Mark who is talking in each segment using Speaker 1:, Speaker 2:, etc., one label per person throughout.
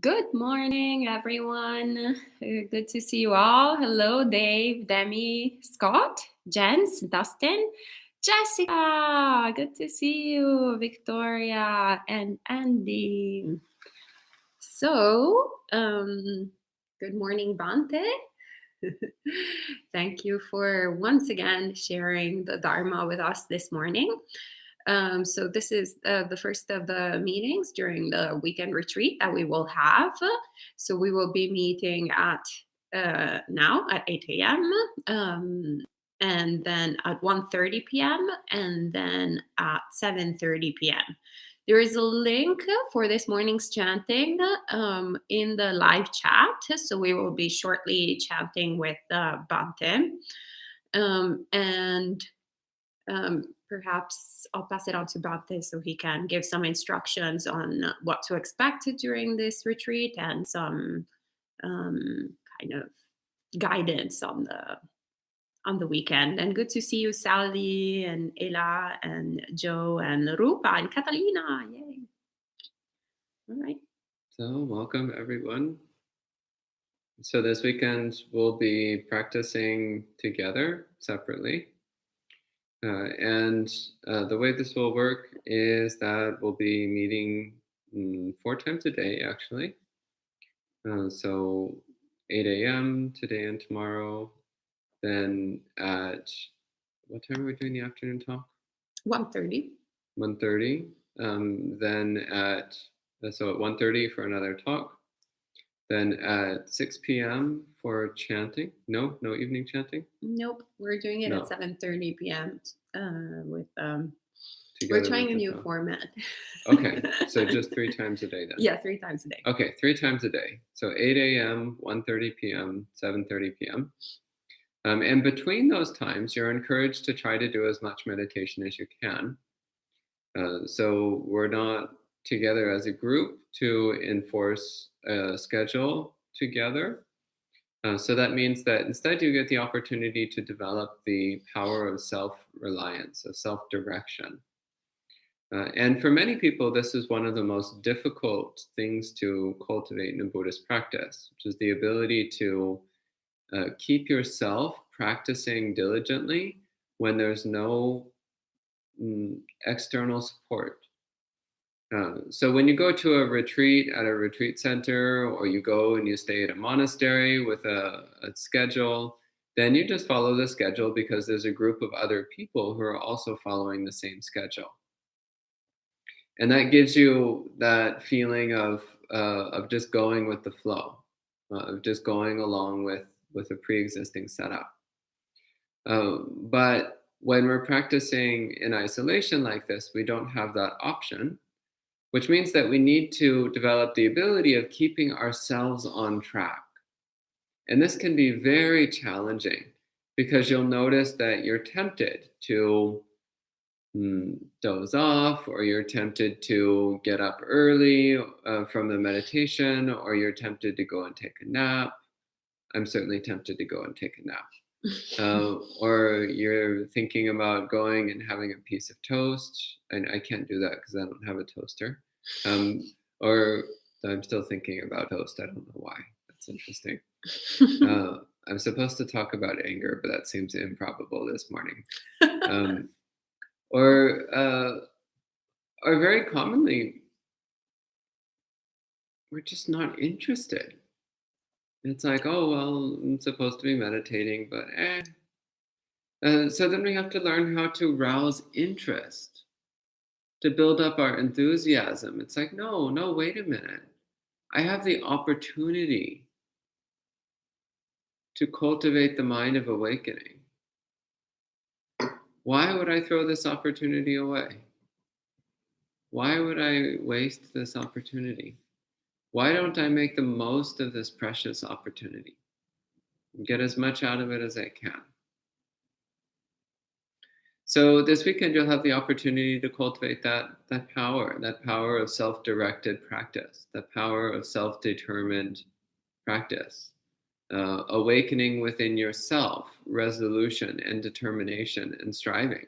Speaker 1: Good morning, everyone. Good to see you all. Hello, Dave, Demi, Scott, Jens, Dustin, Jessica. Good to see you, Victoria, and Andy. Good morning, Bhante. Thank you for once again sharing the Dharma with us this morning. So this is the first of the meetings during the weekend retreat that we will have. So we will be meeting at now at 8 a.m. And then at 1:30 p.m. and then at 7:30 p.m. There is a link for this morning's chanting in the live chat. So we will be shortly chanting with Bhante. And Perhaps I'll pass it on to Bhante so he can give some instructions on what to expect during this retreat and some kind of guidance on the weekend. And good to see you, Sally and Ella and Joe and Rupa and Catalina. Yay! All right.
Speaker 2: So, welcome everyone. So, this weekend we'll be practicing together separately. The way this will work is that we'll be meeting 4 times a day, actually. So, 8 a.m. today and tomorrow. Then at what time are we doing the afternoon talk?
Speaker 1: 1:30.
Speaker 2: 1:30. Then at 1:30 for another talk. Then at 6 p.m. for chanting. No evening chanting.
Speaker 1: Nope, we're doing it
Speaker 2: No.
Speaker 1: at 7:30 p.m. With
Speaker 2: Together
Speaker 1: we're trying
Speaker 2: with
Speaker 1: a
Speaker 2: the
Speaker 1: new
Speaker 2: talk.
Speaker 1: format.
Speaker 2: Okay, so just 3 times a day then.
Speaker 1: Yeah, 3 times a day.
Speaker 2: Okay, 3 times a day. So 8 a.m., 1:30 p.m., 7:30 p.m. And between those times, you're encouraged to try to do as much meditation as you can. So we're not together as a group to enforce a schedule together. So that means that instead you get the opportunity to develop the power of self-reliance, of self-direction. And for many people, this is one of the most difficult things to cultivate in a Buddhist practice, which is the ability to keep yourself practicing diligently when there's no external support. So when you go to a retreat at a retreat center, or you go and you stay at a monastery with a schedule, then you just follow the schedule because there's a group of other people who are also following the same schedule. And that gives you that feeling of just going with the flow, of just going along with a pre-existing setup. But when we're practicing in isolation like this, we don't have that option, which means that we need to develop the ability of keeping ourselves on track. And this can be very challenging because you'll notice that you're tempted to doze off, or you're tempted to get up early from the meditation, or you're tempted to go and take a nap. I'm certainly tempted to go and take a nap. Or you're thinking about going and having a piece of toast, and I can't do that because I don't have a toaster. Or I'm still thinking about toast. I don't know why. That's interesting. I'm supposed to talk about anger, but that seems improbable this morning. Or very commonly, we're just not interested. It's like, oh, well, I'm supposed to be meditating, but so then we have to learn how to rouse interest, to build up our enthusiasm. It's like, no, wait a minute. I have the opportunity to cultivate the mind of awakening. Why would I throw this opportunity away? Why would I waste this opportunity? Why don't I make the most of this precious opportunity? Get as much out of it as I can. So this weekend, you'll have the opportunity to cultivate that power of self-directed practice, that power of self-determined practice, awakening within yourself, resolution and determination and striving,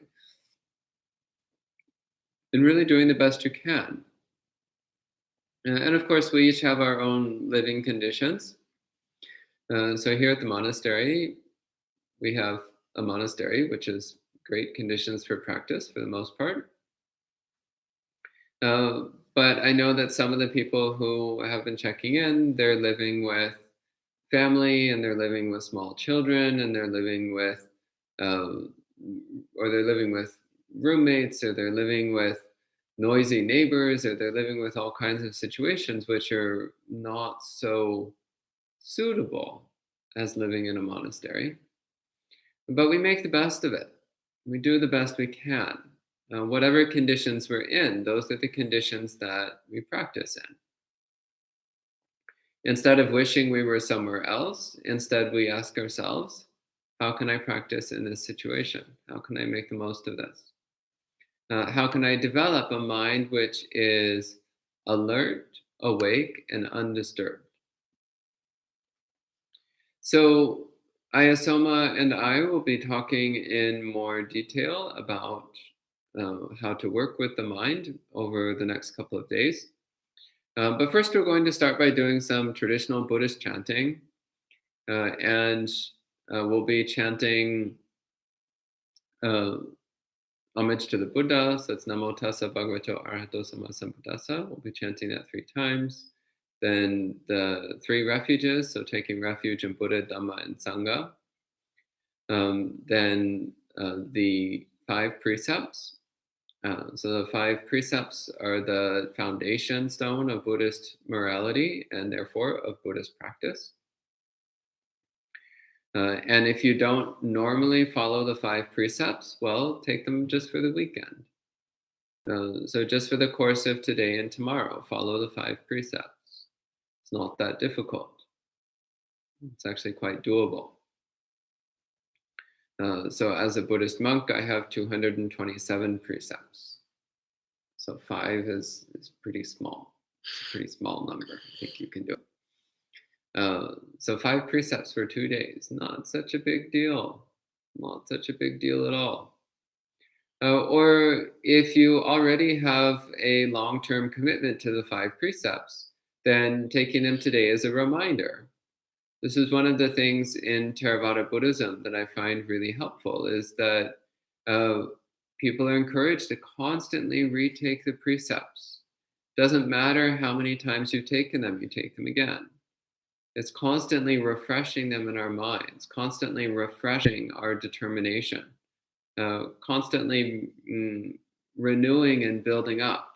Speaker 2: and really doing the best you can. And of course, we each have our own living conditions. So here at the monastery, we have a monastery, which is great conditions for practice for the most part. Uh, but I know that some of the people who have been checking in, they're living with family and they're living with small children and they're living with, uh, or they're living with roommates or they're living with noisy neighbors or they're living with all kinds of situations which are not so suitable as living in a monastery. But we make the best of it. We do the best we can. Whatever conditions we're in, those are the conditions that we practice in. Instead of wishing we were somewhere else, instead we ask ourselves, how can I practice in this situation? How can I make the most of this? How can I develop a mind which is alert, awake, and undisturbed? So, Ayasoma and I will be talking in more detail about how to work with the mind over the next couple of days. But first, we're going to start by doing some traditional Buddhist chanting. And we'll be chanting uh, homage to the Buddha. So it's Namo Tassa Bhagavato Arahato Sama Sambuddhassa. We'll be chanting that 3 times. Then the 3 refuges, so taking refuge in Buddha, Dhamma, and Sangha. Then the 5 precepts. So the 5 precepts are the foundation stone of Buddhist morality and therefore of Buddhist practice. And if you don't normally follow the 5 precepts, well, take them just for the weekend. So just for the course of today and tomorrow, follow the 5 precepts. It's not that difficult. It's actually quite doable. So as a Buddhist monk, I have 227 precepts. So 5 is pretty small. It's a pretty small number. I think you can do it. So 5 precepts for 2 days, not such a big deal. Not such a big deal at all. Or if you already have a long-term commitment to the 5 precepts, then taking them today is a reminder. This is one of the things in Theravada Buddhism that I find really helpful is that people are encouraged to constantly retake the precepts. Doesn't matter how many times you've taken them, you take them again. It's constantly refreshing them in our minds, constantly refreshing our determination, constantly renewing and building up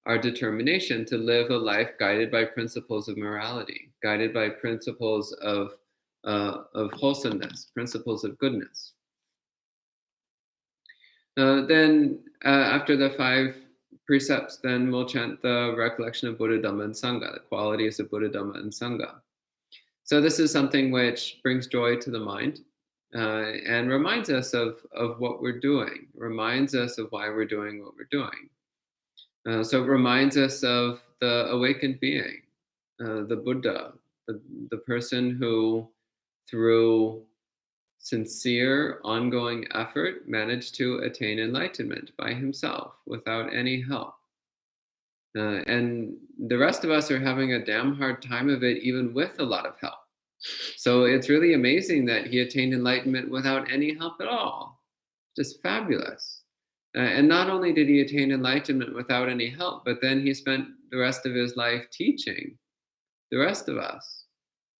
Speaker 2: our determination to live a life guided by principles of morality, guided by principles of wholesomeness, principles of goodness. Then after the 5 precepts, then we'll chant the recollection of Buddha, Dhamma, and Sangha, the qualities of Buddha, Dhamma, and Sangha. So this is something which brings joy to the mind and reminds us of what we're doing, reminds us of why we're doing what we're doing. So it reminds us of the awakened being, the Buddha, the person who, through sincere, ongoing effort, managed to attain enlightenment by himself without any help. And the rest of us are having a damn hard time of it, even with a lot of help. So it's really amazing that he attained enlightenment without any help at all. Just fabulous. And not only did he attain enlightenment without any help, but then he spent the rest of his life teaching the rest of us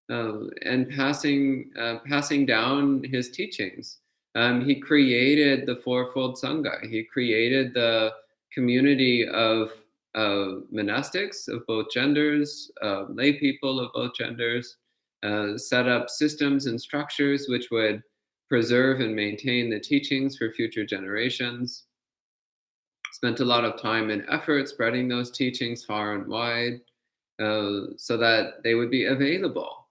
Speaker 2: and passing down his teachings. He created the fourfold Sangha. He created the community of monastics of both genders, lay people of both genders, set up systems and structures which would preserve and maintain the teachings for future generations. Spent a lot of time and effort spreading those teachings far and wide so that they would be available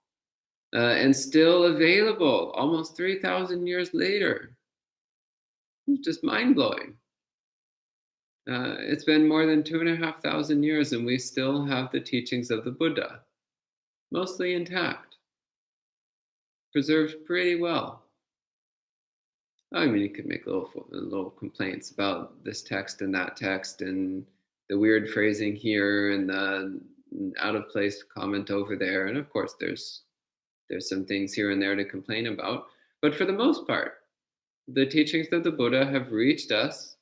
Speaker 2: and still available almost 3,000 years later. It's just mind-blowing. It's been more than 2,500 years and we still have the teachings of the Buddha, mostly intact, preserved pretty well. I mean, you could make little complaints about this text and that text and the weird phrasing here and the out of place comment over there. And of course, there's some things here and there to complain about. But for the most part, the teachings of the Buddha have reached us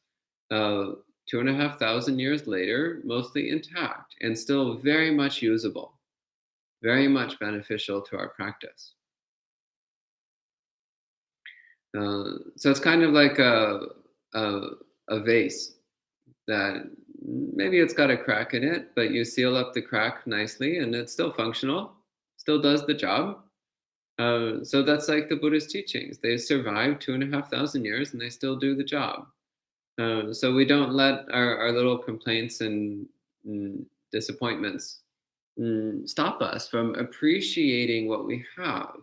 Speaker 2: 2,500 years later, mostly intact and still very much usable, very much beneficial to our practice. So it's kind of like a, a vase that maybe it's got a crack in it, but you seal up the crack nicely and it's still functional, still does the job. So that's like the Buddhist teachings. They survived 2,500 years and they still do the job. So we don't let our little complaints and disappointments stop us from appreciating what we have,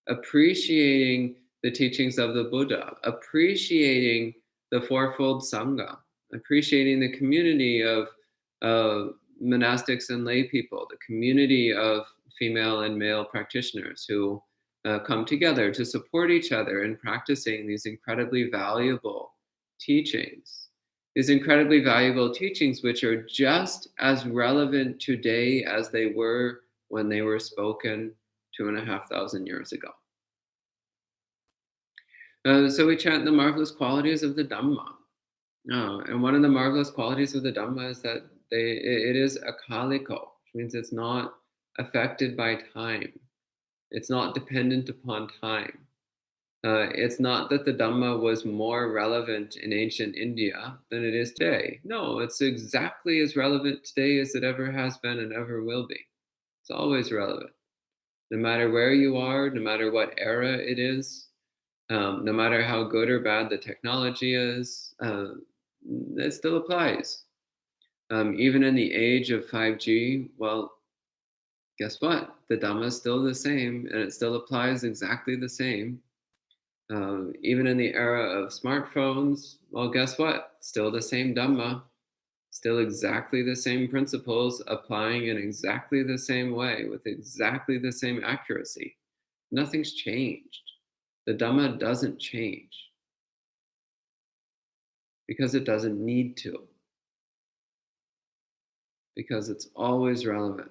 Speaker 2: appreciating the teachings of the Buddha, appreciating the fourfold Sangha, appreciating the community of monastics and lay people, the community of female and male practitioners who come together to support each other in practicing these incredibly valuable teachings. These incredibly valuable teachings, which are just as relevant today as they were when they were spoken 2,500 years ago. So we chant the marvelous qualities of the Dhamma. And one of the marvelous qualities of the Dhamma is that it is akaliko, which means it's not affected by time. It's not dependent upon time. It's not that the Dhamma was more relevant in ancient India than it is today. No, it's exactly as relevant today as it ever has been and ever will be. It's always relevant. No matter where you are, no matter what era it is, no matter how good or bad the technology is, it still applies. Even in the age of 5G, well, guess what? The Dhamma is still the same and it still applies exactly the same. Even in the era of smartphones, well, guess what? Still the same Dhamma, still exactly the same principles, applying in exactly the same way with exactly the same accuracy. Nothing's changed. The Dhamma doesn't change because it doesn't need to, because it's always relevant.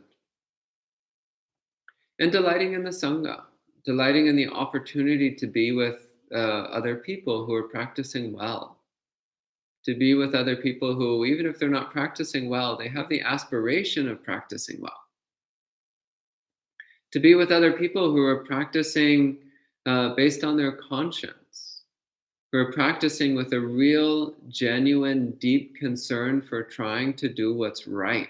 Speaker 2: And delighting in the Sangha, delighting in the opportunity to be with other people who are practicing well, to be with other people who, even if they're not practicing well, they have the aspiration of practicing well. To be with other people who are practicing based on their conscience, who are practicing with a real, genuine, deep concern for trying to do what's right.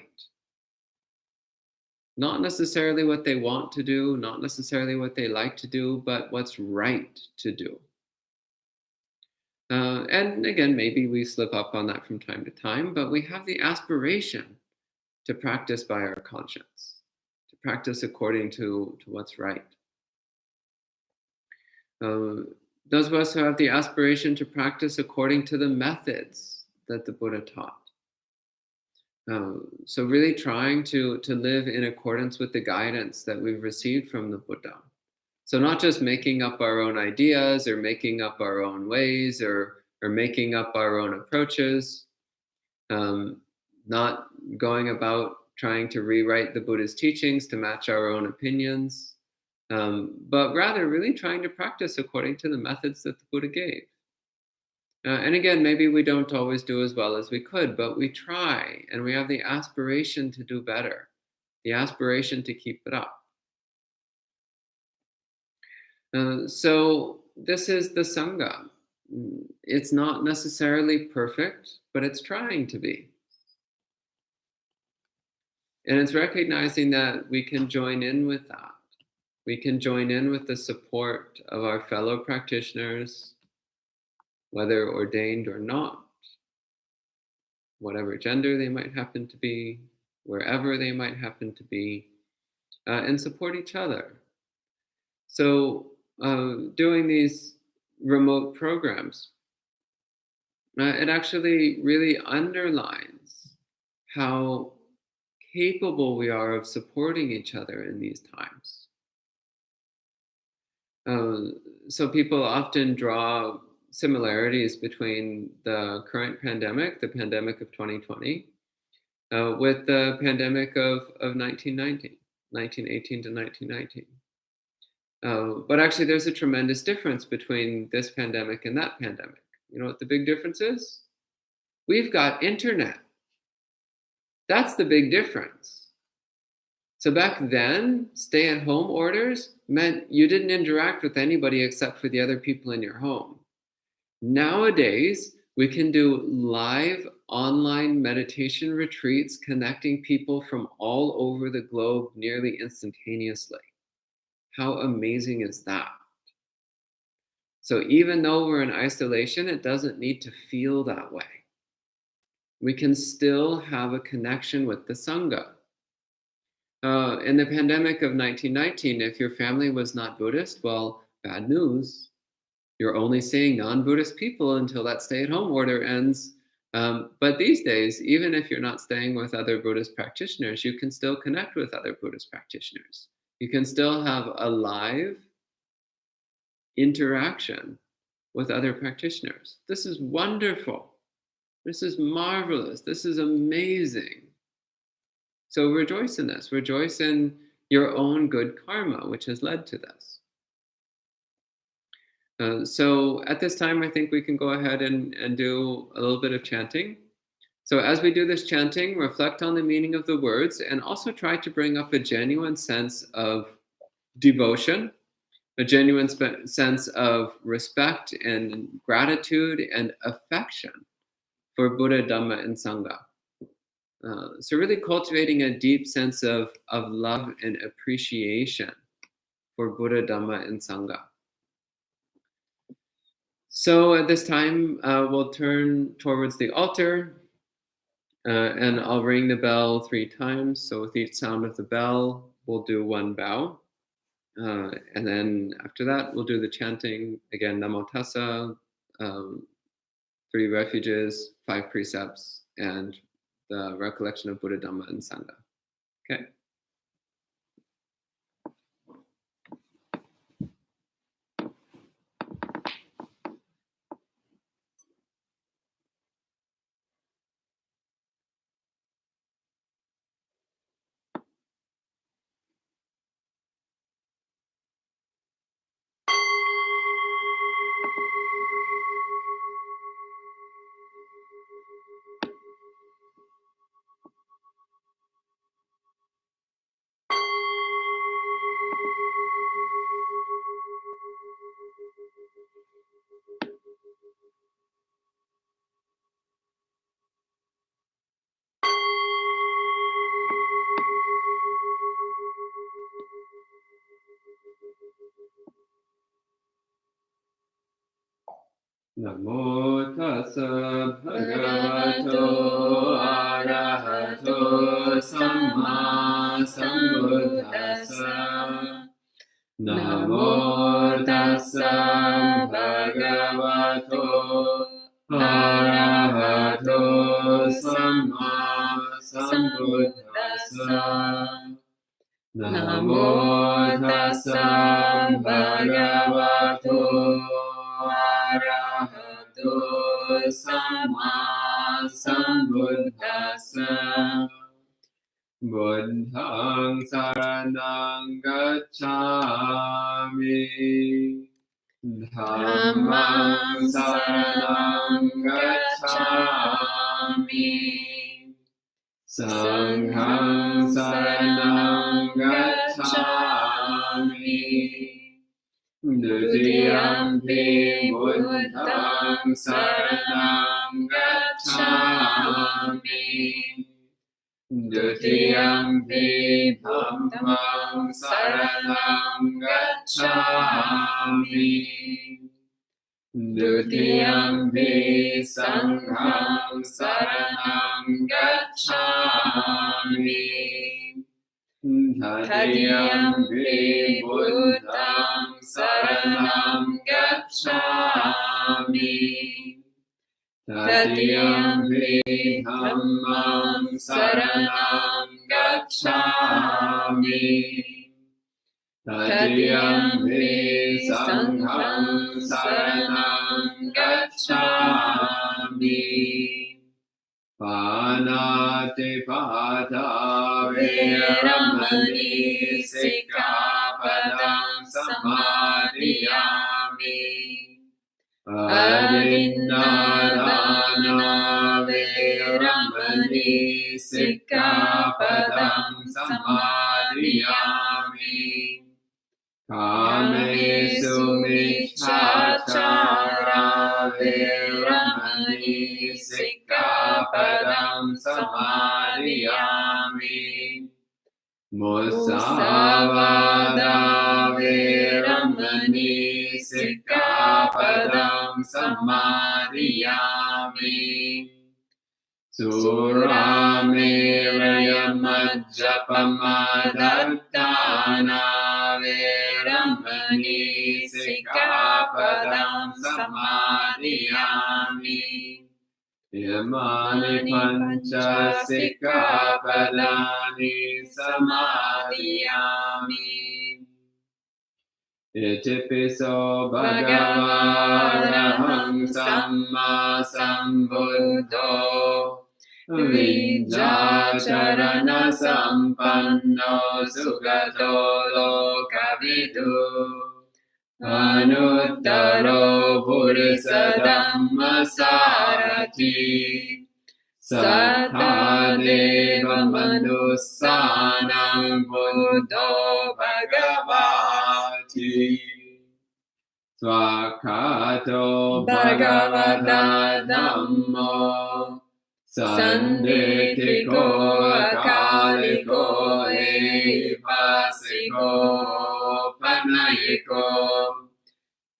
Speaker 2: Not necessarily what they want to do, not necessarily what they like to do, but what's right to do. And again, maybe we slip up on that from time to time, but we have the aspiration to practice by our conscience, to practice according to what's right. Those of us who have the aspiration to practice according to the methods that the Buddha taught. So really trying to live in accordance with the guidance that we've received from the Buddha. So not just making up our own ideas or making up our own ways or making up our own approaches, not going about trying to rewrite the Buddha's teachings to match our own opinions, but rather really trying to practice according to the methods that the Buddha gave. And again, maybe we don't always do as well as we could, but we try and we have the aspiration to do better, the aspiration to keep it up. So this is the Sangha. It's not necessarily perfect, but it's trying to be. And it's recognizing that we can join in with that. We can join in with the support of our fellow practitioners, whether ordained or not, whatever gender they might happen to be, wherever they might happen to be, and support each other. So doing these remote programs, it actually really underlines how capable we are of supporting each other in these times. So people often draw similarities between the current pandemic, the pandemic of 2020, with the pandemic of 1918 to 1919. But actually, there's a tremendous difference between this pandemic and that pandemic. You know what the big difference is? We've got internet. That's the big difference. So back then, stay-at-home orders meant you didn't interact with anybody except for the other people in your home. Nowadays, we can do live online meditation retreats connecting people from all over the globe nearly instantaneously. How amazing is that? So even though we're in isolation, it doesn't need to feel that way. We can still have a connection with the Sangha. In the pandemic of 1919, if your family was not Buddhist, well, bad news. You're only seeing non-Buddhist people until that stay-at-home order ends. But these days, even if you're not staying with other Buddhist practitioners, you can still connect with other Buddhist practitioners. You can still have a live interaction with other practitioners. This is wonderful. This is marvelous. This is amazing. So rejoice in this. Rejoice in your own good karma, which has led to this. So at this time, I think we can go ahead and do a little bit of chanting. So as we do this chanting, reflect on the meaning of the words and also try to bring up a genuine sense of devotion, a genuine sense of respect and gratitude and affection for Buddha, Dhamma, and Sangha. So really cultivating a deep sense of love and appreciation for Buddha, Dhamma, and Sangha. So at this time, we'll turn towards the altar and I'll ring the bell 3 times. So with each sound of the bell, we'll do 1 bow. And then after that, we'll do the chanting again, Namo Tassa, 3 refuges, 5 precepts, and the recollection of Buddha, Dhamma, and Sangha. Okay. Namo tassa bhagavato arahato samma sambuddhassa. Namo tassa bhagavato arahato samma sambuddhassa. Namo tassa bhagavato arahato samma sambuddhassa. Buddhaṃ saraṇaṃ gacchāmi. Dhammaṃ saraṇaṃ gacchāmi. Sanghaṃ saraṇaṃ gacchāmi. Dutiyampi buddhaṃ saraṇaṃ gacchāmi. Dutiyampi dhammaṃ saraṇaṃ gacchāmi. Dutiyampi sanghaṃ saraṇaṃ gacchāmi. Tatiyampi buddhaṃ saraṇaṃ gacchāmi. Tatiyampi dhammaṃ saraṇaṃ gacchāmi. Tatiyampi sanghaṃ saraṇaṃ gacchāmi. Panatipata Veramani Sikkhapadam Samadhiyami Adinadana Veramani Sikkhapadam Samadhiyami Kamesu Michachara Veramani Sikkhapadam Samadhiyami Musavada Veramani Sikkhapadam Samadhiyami Suramera Majjapamadartana Veramani Sikkhapadam Samadhiyami Yamani Pancha Sikkhapadani Samadhiyami Itipiso Bhagavaraham Samma Sambuddho Vijjacharana Sampanno Sugato Lokavidu Anuttaro Purisa Dhamma Sarati Sattadeva Manussanam Buddho Bhagavati Swakato Bhagavata Dhammo Sandetiko Akaliko Epasiko Panayiko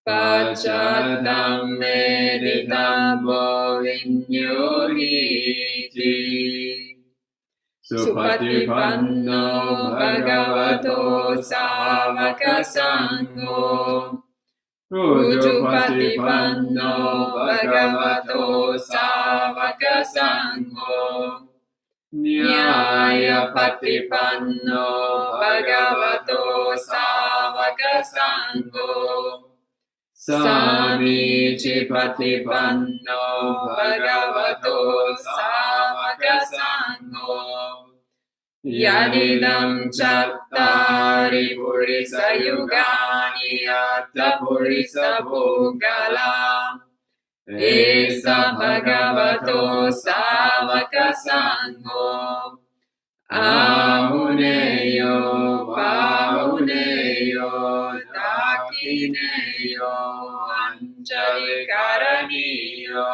Speaker 2: Pachatam Meditamo Vinyuhiti Supatipanno Bhagavato Savaka Sangho Ujupatipanno Bhagavato Savaka Sangho Nyaya Patipanno Bhagavato Savaka Sangho Samici Patipanno Bhagavato Savaka Sangho Yadidam Chattari Purisa Yugani Atta Purisa Bhugala Esa Bhagavato Savaka Sangho Ahuneyo Pahuneyo Dakineyo Anjali Karaniyo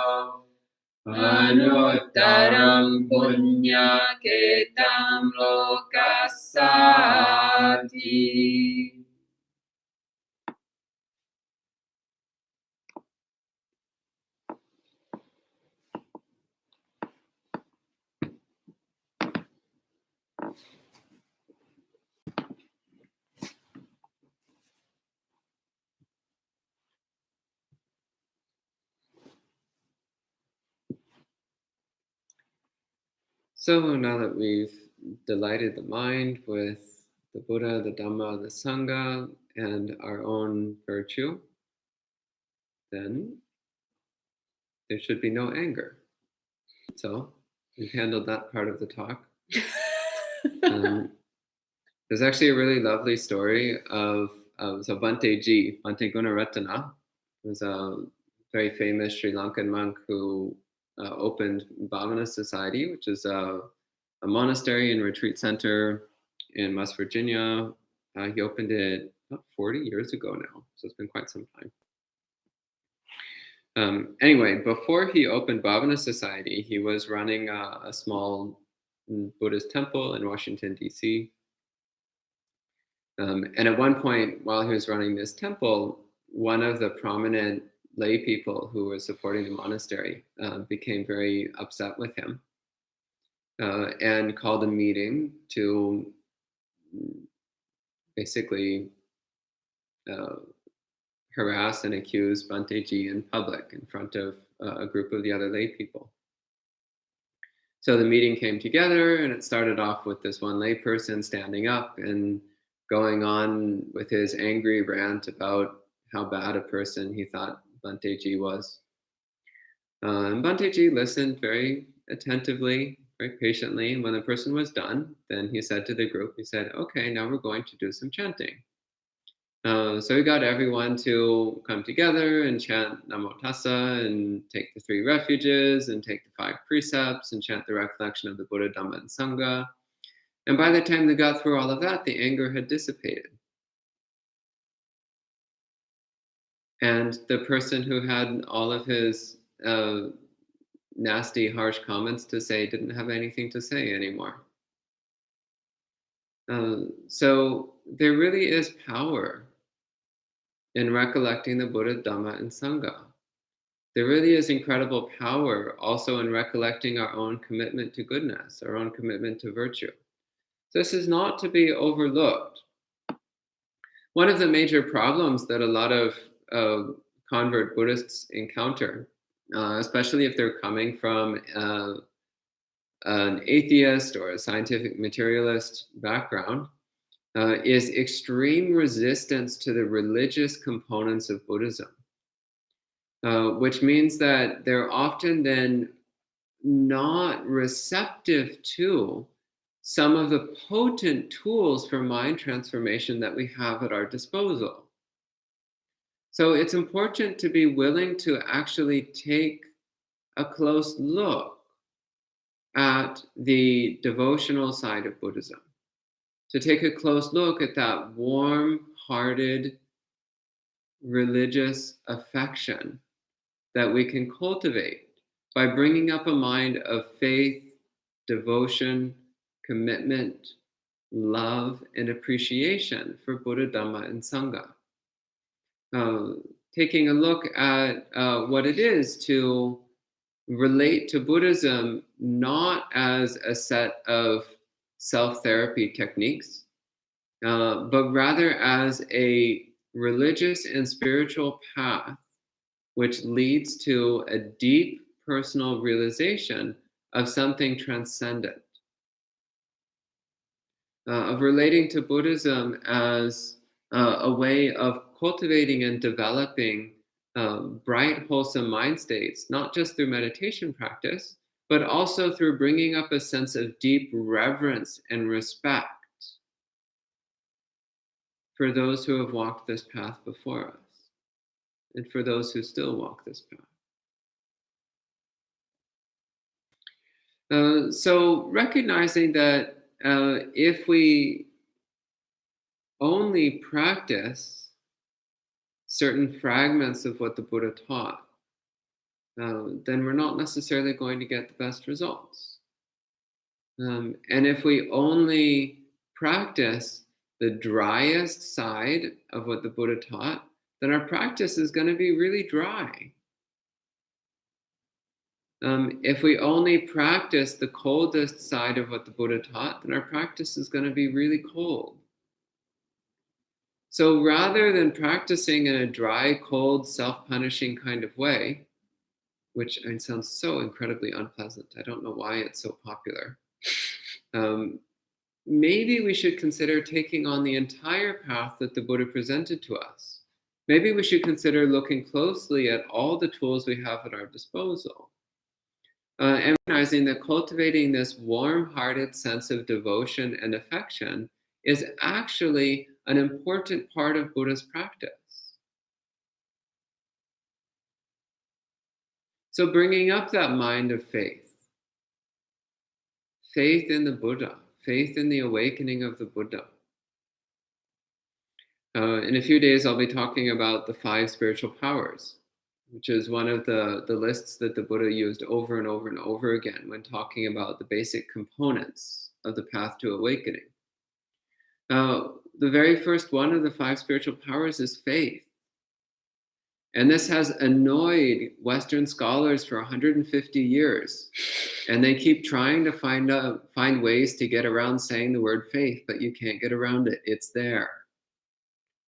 Speaker 2: Anuttaram Punya Ketam Lokasati. So now that we've delighted the mind with the Buddha, the Dhamma, the Sangha, and our own virtue, then there should be no anger. So we've handled that part of the talk. There's actually a really lovely story of Bhante Gunaratana, was a very famous Sri Lankan monk who opened Bhavana Society, which is a monastery and retreat center in West Virginia. He opened it about 40 years ago now, so it's been quite some time. Anyway, before he opened Bhavana Society, he was running a small Buddhist temple in Washington, D.C. And at one point, while he was running this temple, one of the prominent lay people who were supporting the monastery became very upset with him and called a meeting to basically harass and accuse Bhante Ji in public in front of a group of the other lay people. So the meeting came together, and it started off with this one lay person standing up and going on with his angry rant about how bad a person he thought Bhante Ji was. And Bhante listened very attentively, very patiently. And when the person was done, then he said to the group, he said, okay, now we're going to do some chanting. So we got everyone to come together and chant Namo Tassa and take the 3 refuges and take the 5 precepts and chant the recollection of the Buddha, Dhamma, and Sangha. And by the time they got through all of that, the anger had dissipated. And the person who had all of his nasty, harsh comments to say didn't have anything to say anymore. So there really is power in recollecting the Buddha, Dhamma, and Sangha. There really is incredible power also in recollecting our own commitment to goodness, our own commitment to virtue. This is not to be overlooked. One of the major problems that a lot of convert Buddhists encounter, especially if they're coming from an atheist or a scientific materialist background, is extreme resistance to the religious components of Buddhism, which means that they're often then not receptive to some of the potent tools for mind transformation that we have at our disposal. So it's important to be willing to actually take a close look at the devotional side of Buddhism, to take a close look at that warm-hearted religious affection that we can cultivate by bringing up a mind of faith, devotion, commitment, love, and appreciation for Buddha, Dhamma, and Sangha. Taking a look at what it is to relate to Buddhism not as a set of self-therapy techniques, but rather as a religious and spiritual path which leads to a deep personal realization of something transcendent, of relating to Buddhism as a way of cultivating and developing bright, wholesome mind states, not just through meditation practice, but also through bringing up a sense of deep reverence and respect for those who have walked this path before us, and for those who still walk this path. So recognizing that if we only practice certain fragments of what the Buddha taught, then we're not necessarily going to get the best results. And if we only practice the driest side of what the Buddha taught, then our practice is going to be really dry. If we only practice the coldest side of what the Buddha taught, then our practice is going to be really cold. So rather than practicing in a dry, cold, self-punishing kind of way, which sounds so incredibly unpleasant, I don't know why it's so popular, maybe we should consider taking on the entire path that the Buddha presented to us. Maybe we should consider looking closely at all the tools we have at our disposal. And recognizing that cultivating this warm-hearted sense of devotion and affection is actually an important part of Buddha's practice. So bringing up that mind of faith, faith in the Buddha, faith in the awakening of the Buddha. In a few days, I'll be talking about the 5 spiritual powers, which is one of the lists that the Buddha used over and over and over again when talking about the basic components of the path to awakening. The very first one of the 5 spiritual powers is faith. And this has annoyed Western scholars for 150 years. And they keep trying to find ways to get around saying the word faith, but you can't get around it. It's there.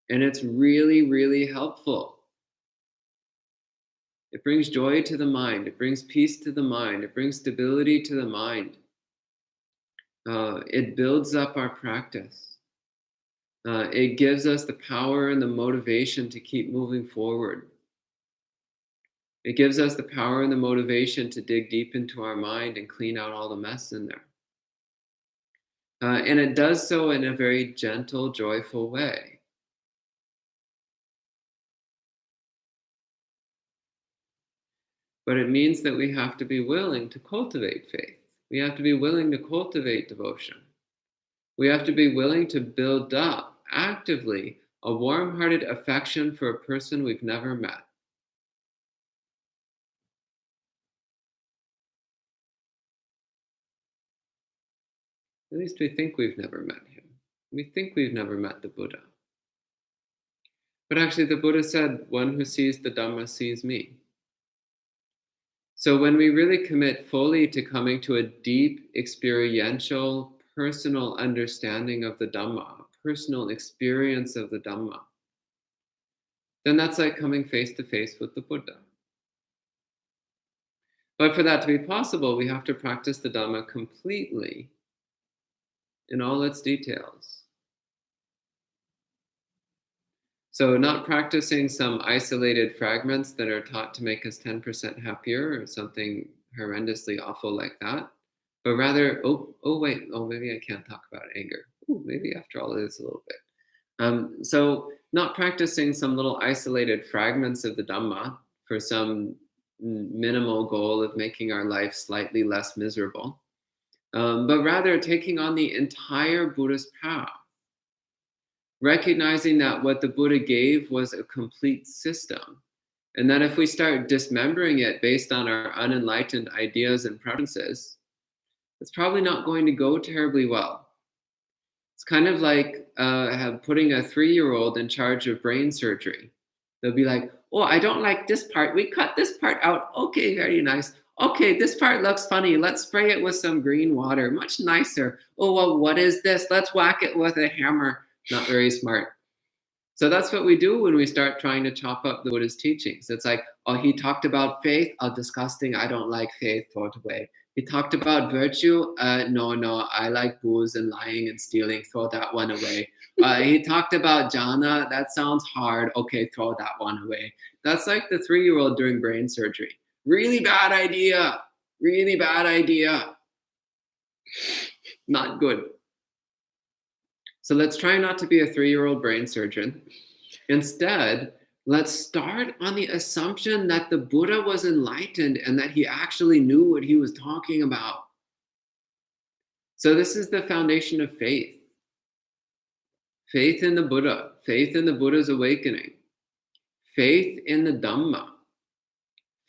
Speaker 2: And it's really, really helpful. It brings joy to the mind. It brings peace to the mind. It brings stability to the mind. It builds up our practice. It gives us the power and the motivation to keep moving forward. It gives us the power and the motivation to dig deep into our mind and clean out all the mess in there. And it does so in a very gentle, joyful way. But it means that we have to be willing to cultivate faith. We have to be willing to cultivate devotion. We have to be willing to build up actively a warm-hearted affection for a person we've never met. At least we think we've never met him. We think we've never met the Buddha. But actually, the Buddha said, one who sees the Dhamma sees me. So when we really commit fully to coming to a deep, experiential, personal understanding of the Dhamma, a personal experience of the Dhamma, then that's like coming face to face with the Buddha. But for that to be possible, we have to practice the Dhamma completely in all its details. So not practicing some isolated fragments that are taught to make us 10% happier or something horrendously awful like that, but rather, maybe I can't talk about anger. Maybe after all it is a little bit. So not practicing some little isolated fragments of the Dhamma for some minimal goal of making our life slightly less miserable, but rather taking on the entire Buddhist path. Recognizing that what the Buddha gave was a complete system, and that if we start dismembering it based on our unenlightened ideas and preferences, it's probably not going to go terribly well. It's kind of like putting a 3-year-old in charge of brain surgery. They'll be like, oh, I don't like this part. We cut this part out. Okay, very nice. Okay, this part looks funny. Let's spray it with some green water. Much nicer. Oh, well, what is this? Let's whack it with a hammer. Not very smart. So that's what we do when we start trying to chop up the Buddha's teachings. It's like, oh, he talked about faith. Oh, disgusting. I don't like faith. Throw it away. He talked about virtue. No, I like booze and lying and stealing. Throw that one away. He talked about jhana. That sounds hard. Okay, throw that one away. That's like the 3-year-old doing brain surgery. Really bad idea. Really bad idea. Not good. So let's try not to be a 3-year-old brain surgeon. Instead, let's start on the assumption that the Buddha was enlightened and that he actually knew what he was talking about. So this is the foundation of faith. Faith in the Buddha, faith in the Buddha's awakening, faith in the Dhamma,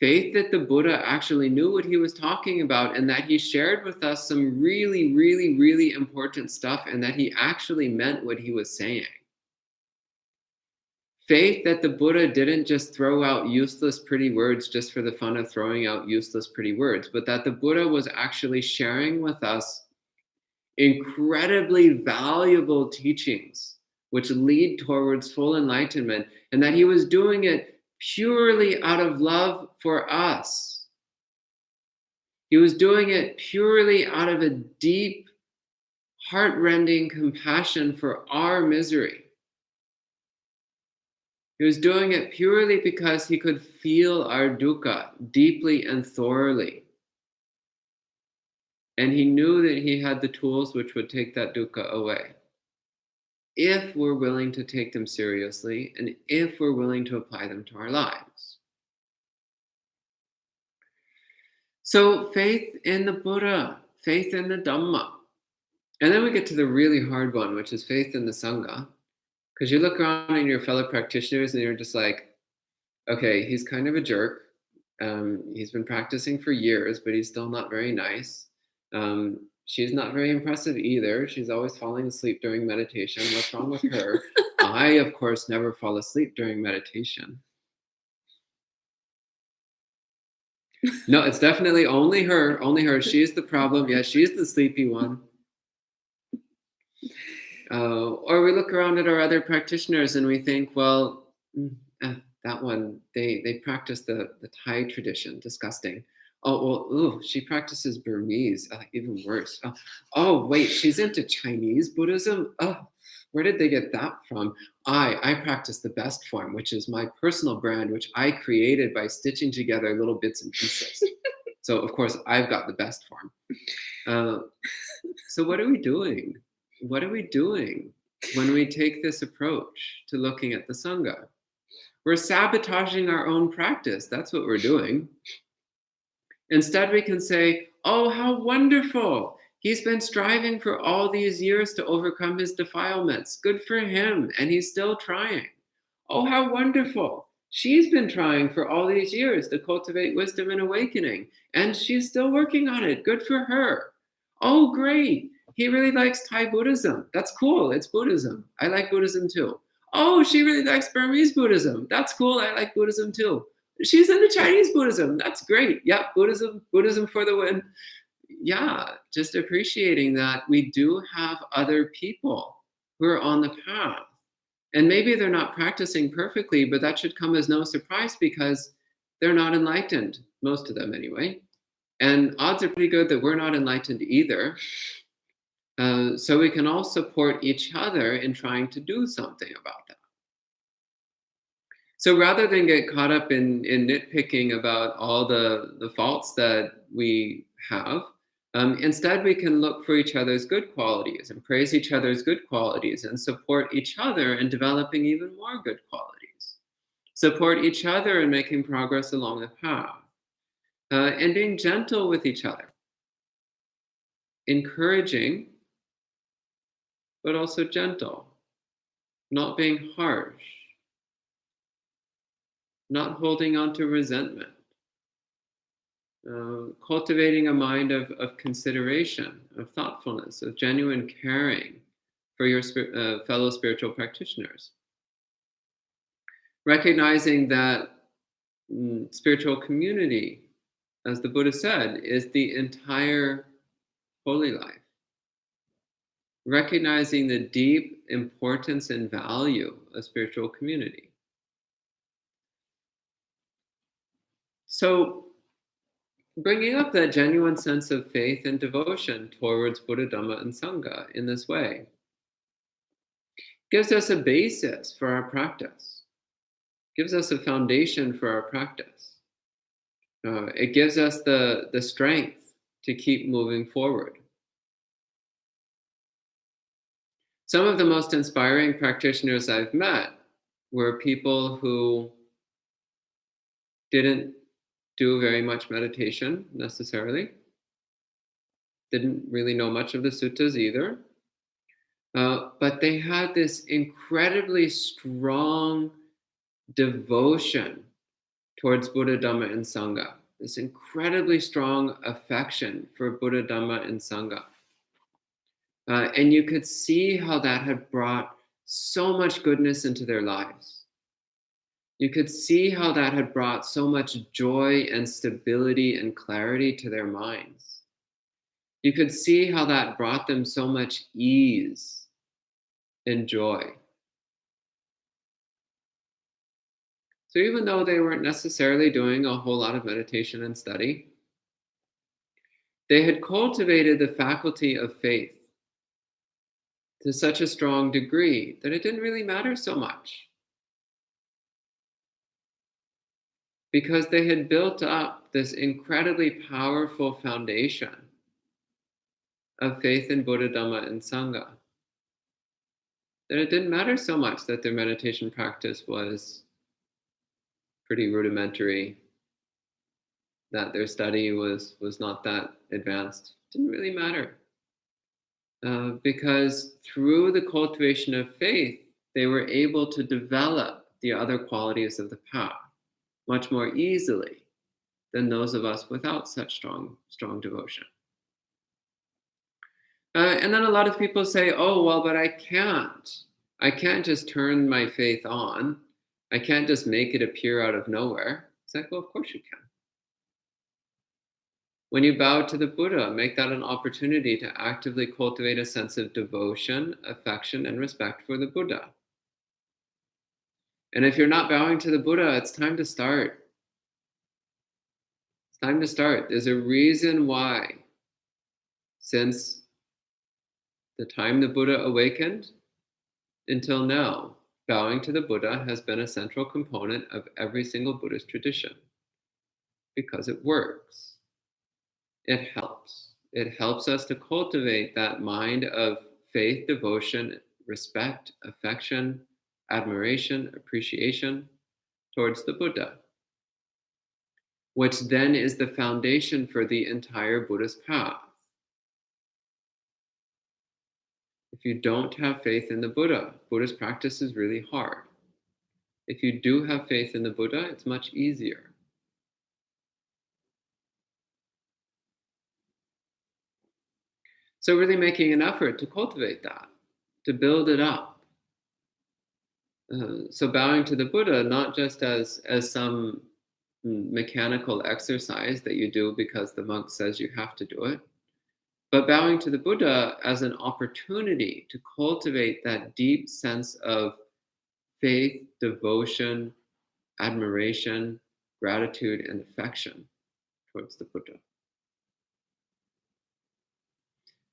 Speaker 2: faith that the Buddha actually knew what he was talking about and that he shared with us some really, really, really important stuff and that he actually meant what he was saying. Faith that the Buddha didn't just throw out useless, pretty words just for the fun of throwing out useless, pretty words, but that the Buddha was actually sharing with us incredibly valuable teachings which lead towards full enlightenment, and that he was doing it purely out of love for us. He was doing it purely out of a deep, heart-rending compassion for our misery. He was doing it purely because he could feel our dukkha deeply and thoroughly. And he knew that he had the tools which would take that dukkha away, if we're willing to take them seriously and if we're willing to apply them to our lives. So faith in the Buddha, faith in the Dhamma. And then we get to the really hard one, which is faith in the Sangha. Because you look around at your fellow practitioners and you're just like, okay, he's kind of a jerk. He's been practicing for years, but he's still not very nice. She's not very impressive either. She's always falling asleep during meditation. What's wrong with her? I, of course, never fall asleep during meditation. No, it's definitely only her. Only her. She's the problem. Yeah, she's the sleepy one. Or we look around at our other practitioners and we think, well, that one, they practice the Thai tradition. Disgusting. Oh, well, she practices Burmese. Even worse. Oh, wait, she's into Chinese Buddhism. Where did they get that from? I practice the best form, which is my personal brand, which I created by stitching together little bits and pieces. So of course I've got the best form. Uh, so what are we doing? What are we doing when we take this approach to looking at the Sangha? We're sabotaging our own practice. That's what we're doing. Instead, we can say, oh, how wonderful. He's been striving for all these years to overcome his defilements. Good for him. And he's still trying. Oh, how wonderful. She's been trying for all these years to cultivate wisdom and awakening. And she's still working on it. Good for her. Oh, great. He really likes Thai Buddhism. That's cool. It's Buddhism. I like Buddhism too. Oh, she really likes Burmese Buddhism. That's cool. I like Buddhism too. She's into Chinese Buddhism. That's great. Yep, Buddhism for the win. Yeah, just appreciating that we do have other people who are on the path. And maybe they're not practicing perfectly, but that should come as no surprise because they're not enlightened, most of them anyway. And odds are pretty good that we're not enlightened either. So we can all support each other in trying to do something about that. So rather than get caught up in nitpicking about all the faults that we have, instead we can look for each other's good qualities and praise each other's good qualities and support each other in developing even more good qualities. Support each other in making progress along the path. And being gentle with each other. Encouraging, but also gentle. Not being harsh. Not holding on to resentment, cultivating a mind of consideration, of thoughtfulness, of genuine caring for your fellow spiritual practitioners. Recognizing that spiritual community, as the Buddha said, is the entire holy life. Recognizing the deep importance and value of spiritual community. So, bringing up that genuine sense of faith and devotion towards Buddha, Dhamma, and Sangha in this way gives us a basis for our practice, gives us a foundation for our practice. It gives us the strength to keep moving forward. Some of the most inspiring practitioners I've met were people who didn't do very much meditation necessarily, didn't really know much of the suttas either, but they had this incredibly strong devotion towards Buddha, Dhamma, and Sangha, this incredibly strong affection for Buddha, Dhamma, and Sangha. And you could see how that had brought so much goodness into their lives. You could see how that had brought so much joy and stability and clarity to their minds. You could see how that brought them so much ease and joy. So even though they weren't necessarily doing a whole lot of meditation and study, they had cultivated the faculty of faith to such a strong degree that it didn't really matter so much. Because they had built up this incredibly powerful foundation of faith in Buddha, Dhamma, and Sangha, that it didn't matter so much that their meditation practice was pretty rudimentary, that their study was not that advanced. It didn't really matter. Because through the cultivation of faith, they were able to develop the other qualities of the path much more easily than those of us without such strong devotion. And then a lot of people say, oh, well, but I can't just turn my faith on. I can't just make it appear out of nowhere. It's like, well, of course you can. When you bow to the Buddha, make that an opportunity to actively cultivate a sense of devotion, affection, and respect for the Buddha. And if you're not bowing to the Buddha, it's time to start. It's time to start. There's a reason why, since the time the Buddha awakened, Until now, bowing to the Buddha has been a central component of every single Buddhist tradition because it works. It helps. It helps us to cultivate that mind of faith, devotion, respect, affection, admiration, appreciation towards the Buddha, which then is the foundation for the entire Buddhist path. If you don't have faith in the Buddha, Buddhist practice is really hard. If you do have faith in the Buddha, it's much easier. So really making an effort to cultivate that, to build it up. So bowing to the Buddha, not just as some mechanical exercise that you do because the monk says you have to do it, but bowing to the Buddha as an opportunity to cultivate that deep sense of faith, devotion, admiration, gratitude, and affection towards the Buddha.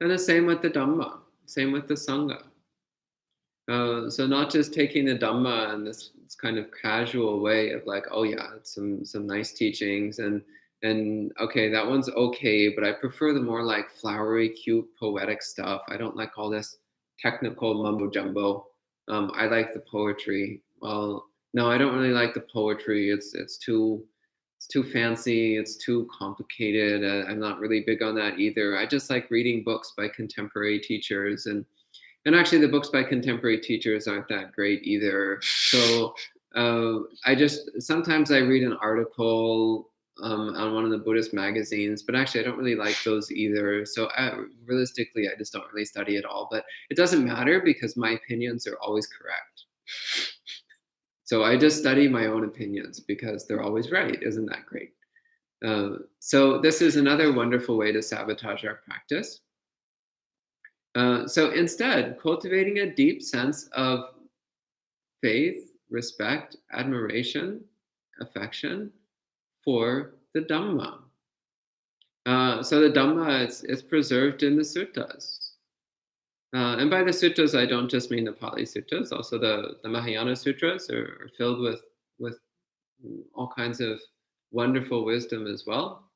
Speaker 2: And the same with the Dhamma, same with the Sangha. So not just taking the Dhamma in this kind of casual way of like, oh yeah, it's some nice teachings and okay, that one's okay, but I prefer the more like flowery, cute, poetic stuff. I don't like all this technical mumbo jumbo. I like the poetry. Well, no, I don't really like the poetry. It's too fancy. It's too complicated. I'm not really big on that either. I just like reading books by contemporary teachers and actually, the books by contemporary teachers aren't that great either. So sometimes I read an article on one of the Buddhist magazines, but actually I don't really like those either. So realistically, I just don't really study at all. But it doesn't matter because my opinions are always correct. So I just study my own opinions because they're always right. Isn't that great? So this is another wonderful way to sabotage our practice. So instead, cultivating a deep sense of faith, respect, admiration, affection for the Dhamma. So the Dhamma is preserved in the suttas. And by the suttas, I don't just mean the Pali suttas. Also, the Mahayana sutras are filled with all kinds of wonderful wisdom as well.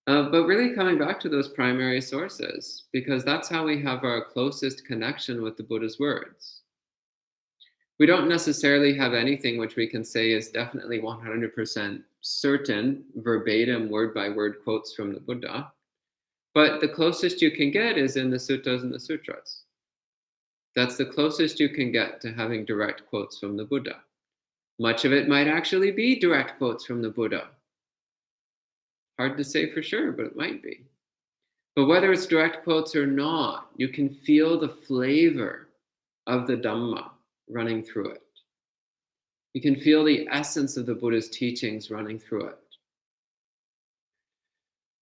Speaker 2: But really coming back to those primary sources, because that's how we have our closest connection with the Buddha's words. We don't necessarily have anything which we can say is definitely 100% certain, verbatim, word by word quotes from the Buddha. But the closest you can get is in the suttas and the sutras. That's the closest you can get to having direct quotes from the Buddha. Much of it might actually be direct quotes from the Buddha. Hard to say for sure, but it might be. But whether it's direct quotes or not, you can feel the flavor of the Dhamma running through it. You can feel the essence of the Buddha's teachings running through it.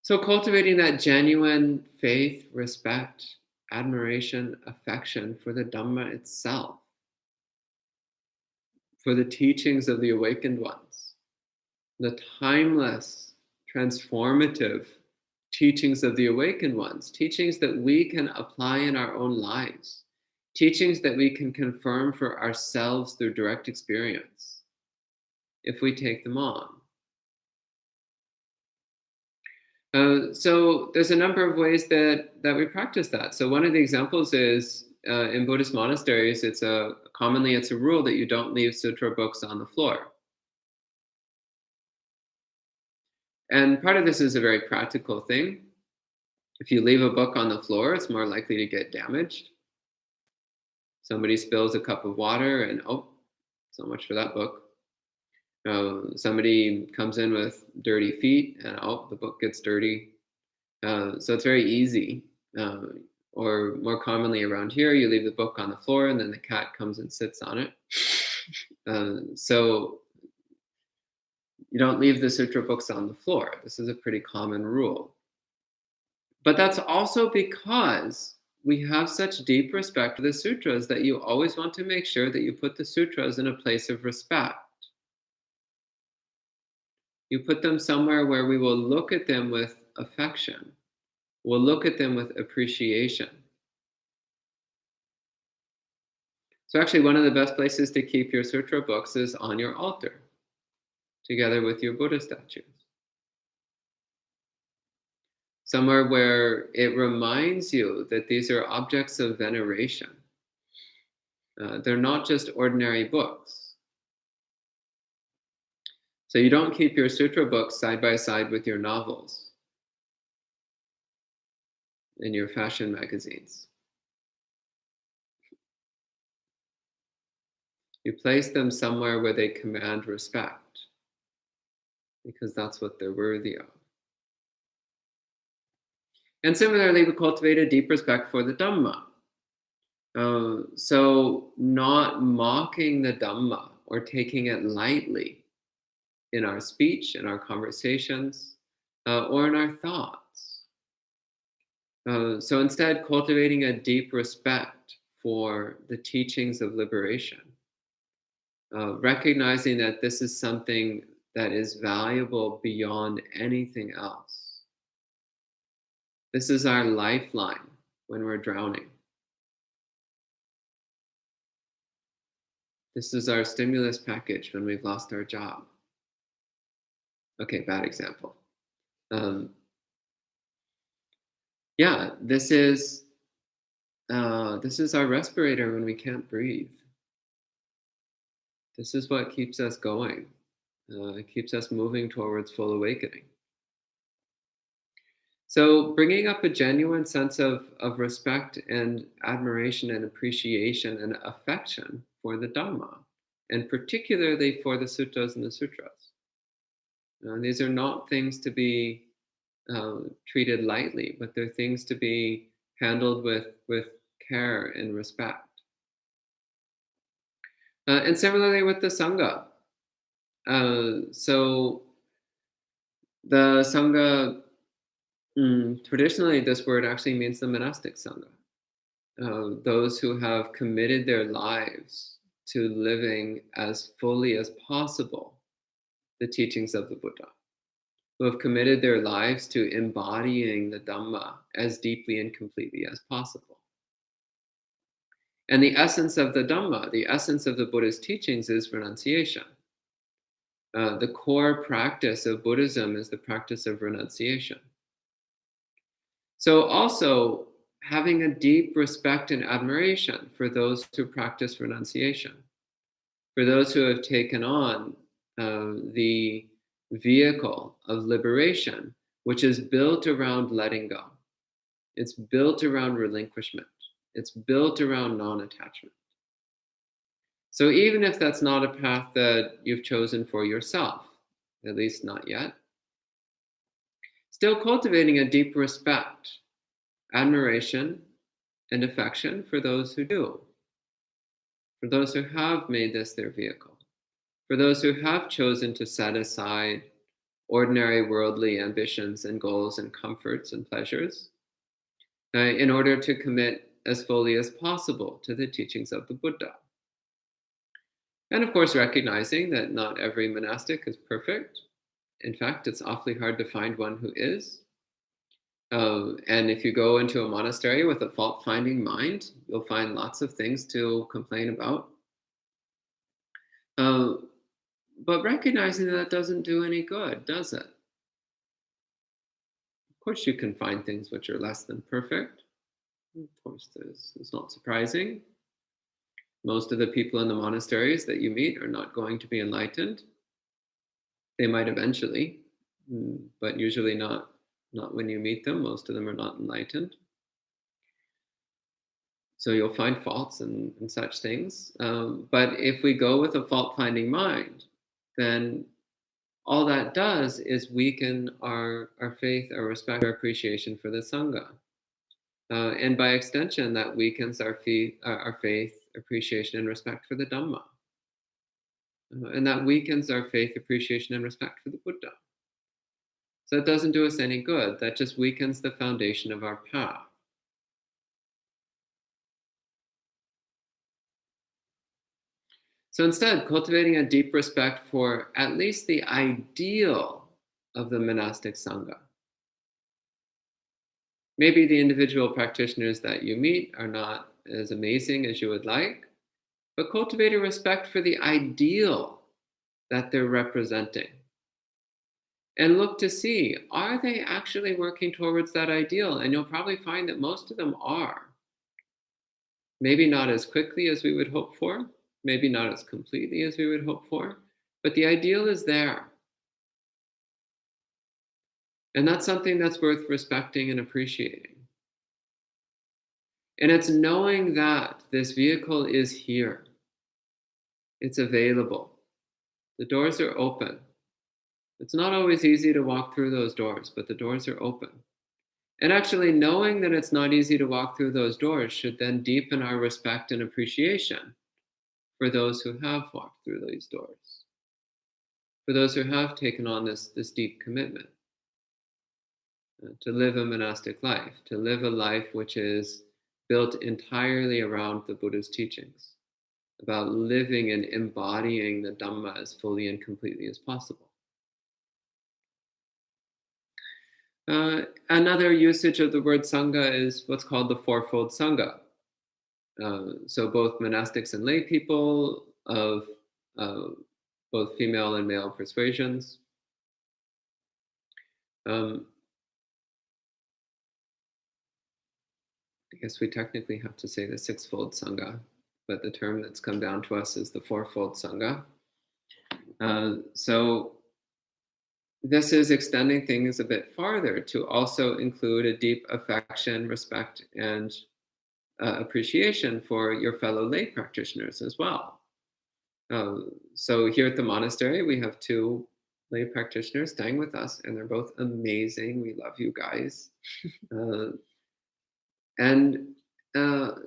Speaker 2: So cultivating that genuine faith, respect, admiration, affection for the Dhamma itself, for the teachings of the awakened ones, the timeless, transformative teachings of the awakened ones, teachings that we can apply in our own lives, teachings that we can confirm for ourselves through direct experience if we take them on. So there's a number of ways that we practice that. So one of the examples is in Buddhist monasteries, commonly it's a rule that you don't leave sutra books on the floor. And part of this is a very practical thing. If you leave a book on the floor, it's more likely to get damaged. Somebody spills a cup of water and, oh, so much for that book. Somebody comes in with dirty feet and, oh, the book gets dirty. So it's very easy. Or more commonly around here, you leave the book on the floor and then the cat comes and sits on it. So you don't leave the sutra books on the floor. This is a pretty common rule. But that's also because we have such deep respect for the sutras that you always want to make sure that you put the sutras in a place of respect. You put them somewhere where we will look at them with affection. We'll look at them with appreciation. So actually, one of the best places to keep your sutra books is on your altar, together with your Buddha statues. Somewhere where it reminds you that these are objects of veneration. They're not just ordinary books. So you don't keep your sutra books side by side with your novels in your fashion magazines. You place them somewhere where they command respect, because that's what they're worthy of. And similarly, we cultivate a deep respect for the Dhamma. So not mocking the Dhamma or taking it lightly in our speech, in our conversations, or in our thoughts. So instead, cultivating a deep respect for the teachings of liberation, recognizing that this is something that is valuable beyond anything else. This is our lifeline when we're drowning. This is our stimulus package when we've lost our job. Okay, bad example. Yeah, this is our respirator when we can't breathe. This is what keeps us going. It keeps us moving towards full awakening. So bringing up a genuine sense of respect and admiration and appreciation and affection for the Dhamma, and particularly for the suttas and the sutras. These are not things to be treated lightly, but they're things to be handled with care and respect. And similarly with the Sangha. So the Sangha, traditionally this word actually means the monastic Sangha. Those who have committed their lives to living as fully as possible the teachings of the Buddha, who have committed their lives to embodying the Dhamma as deeply and completely as possible. And the essence of the Dhamma, the essence of the Buddha's teachings is renunciation. The core practice of Buddhism is the practice of renunciation. So also having a deep respect and admiration for those who practice renunciation, for those who have taken on the vehicle of liberation, which is built around letting go. It's built around relinquishment. It's built around non-attachment. So even if that's not a path that you've chosen for yourself, at least not yet, still cultivating a deep respect, admiration, and affection for those who do, for those who have made this their vehicle, for those who have chosen to set aside ordinary worldly ambitions and goals and comforts and pleasures in order to commit as fully as possible to the teachings of the Buddha. And of course, recognizing that not every monastic is perfect. In fact, it's awfully hard to find one who is. And if you go into a monastery with a fault-finding mind, you'll find lots of things to complain about. But recognizing that doesn't do any good, does it? Of course, you can find things which are less than perfect. Of course, it's not surprising. Most of the people in the monasteries that you meet are not going to be enlightened. They might eventually, but usually not when you meet them. Most of them are not enlightened. So you'll find faults and such things. But if we go with a fault-finding mind, then all that does is weaken our faith, our respect, our appreciation for the Sangha. And by extension, that weakens our faith, appreciation, and respect for the Dhamma. And that weakens our faith, appreciation, and respect for the Buddha. So it doesn't do us any good. That just weakens the foundation of our path. So instead, cultivating a deep respect for at least the ideal of the monastic Sangha. Maybe the individual practitioners that you meet are not as amazing as you would like, but cultivate a respect for the ideal that they're representing. And look to see, are they actually working towards that ideal? And you'll probably find that most of them are. Maybe not as quickly as we would hope for, maybe not as completely as we would hope for, but the ideal is there. And that's something that's worth respecting and appreciating. And it's knowing that this vehicle is here, it's available, the doors are open. It's not always easy to walk through those doors, but the doors are open. And actually, knowing that it's not easy to walk through those doors should then deepen our respect and appreciation for those who have walked through these doors, for those who have taken on this deep commitment to live a monastic life, to live a life which is built entirely around the Buddha's teachings, about living and embodying the Dhamma as fully and completely as possible. Another usage of the word Sangha is what's called the fourfold Sangha. So both monastics and lay people of both female and male persuasions. I guess we technically have to say the sixfold Sangha, but the term that's come down to us is the fourfold Sangha. So this is extending things a bit farther to also include a deep affection, respect, and appreciation for your fellow lay practitioners as well. So here at the monastery, we have 2 lay practitioners staying with us, and they're both amazing. We love you guys.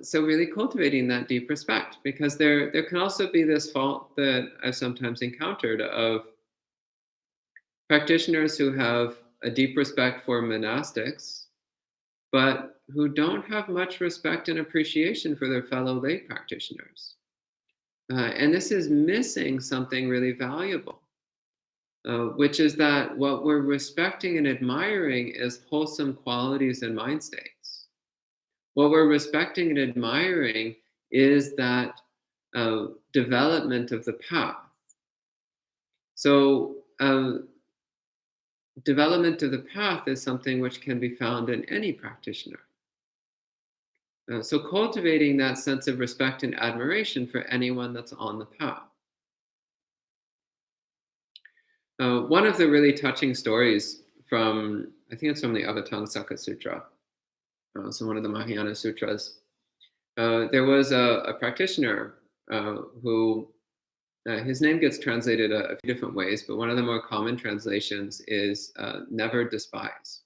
Speaker 2: So really cultivating that deep respect, because there can also be this fault that I've sometimes encountered of practitioners who have a deep respect for monastics, but who don't have much respect and appreciation for their fellow lay practitioners. And this is missing something really valuable, which is that what we're respecting and admiring is wholesome qualities and mind states. What we're respecting and admiring is that development of the path. So development of the path is something which can be found in any practitioner. So cultivating that sense of respect and admiration for anyone that's on the path. One of the really touching stories from, I think it's from the Avatamsaka Sutra, so one of the Mahayana sutras, there was a practitioner who, his name gets translated a few different ways, but one of the more common translations is never despise.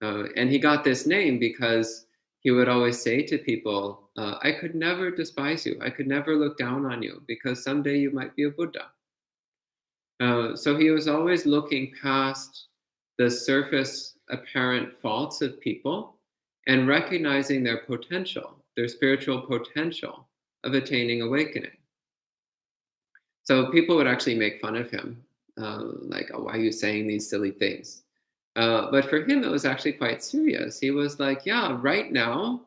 Speaker 2: And he got this name because he would always say to people, I could never despise you. I could never look down on you because someday you might be a Buddha. So he was always looking past the surface apparent faults of people and recognizing their potential, their spiritual potential of attaining awakening. So people would actually make fun of him, like, oh, why are you saying these silly things? But for him, it was actually quite serious. He was like, yeah, right now,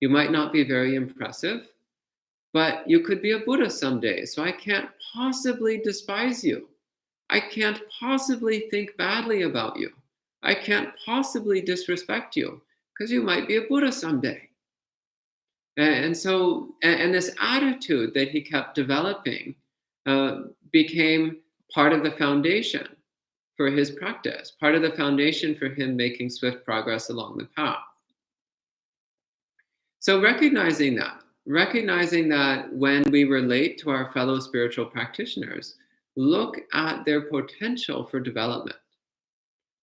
Speaker 2: you might not be very impressive, but you could be a Buddha someday. So I can't possibly despise you. I can't possibly think badly about you. I can't possibly disrespect you because you might be a Buddha someday. And so this attitude that he kept developing became part of the foundation for his practice, part of the foundation for him making swift progress along the path. So recognizing that when we relate to our fellow spiritual practitioners, look at their potential for development.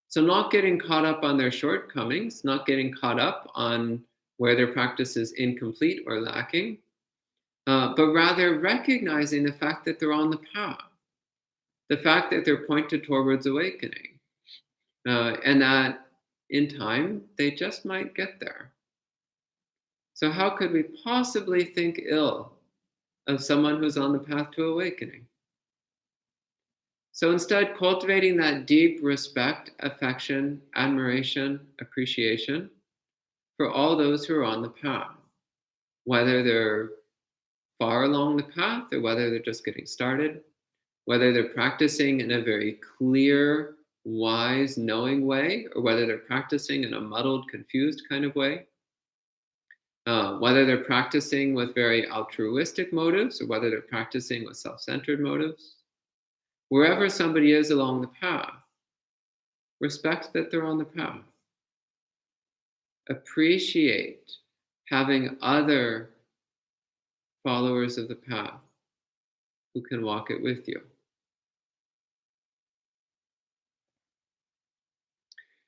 Speaker 2: So not getting caught up on their shortcomings, not getting caught up on where their practice is incomplete or lacking, but rather recognizing the fact that they're on the path, the fact that they're pointed towards awakening, and that in time, they just might get there. So how could we possibly think ill of someone who's on the path to awakening? So instead, cultivating that deep respect, affection, admiration, appreciation for all those who are on the path, whether they're far along the path or whether they're just getting started, whether they're practicing in a very clear, wise, knowing way, or whether they're practicing in a muddled, confused kind of way, whether they're practicing with very altruistic motives or whether they're practicing with self-centered motives. Wherever somebody is along the path, respect that they're on the path. Appreciate having other followers of the path who can walk it with you.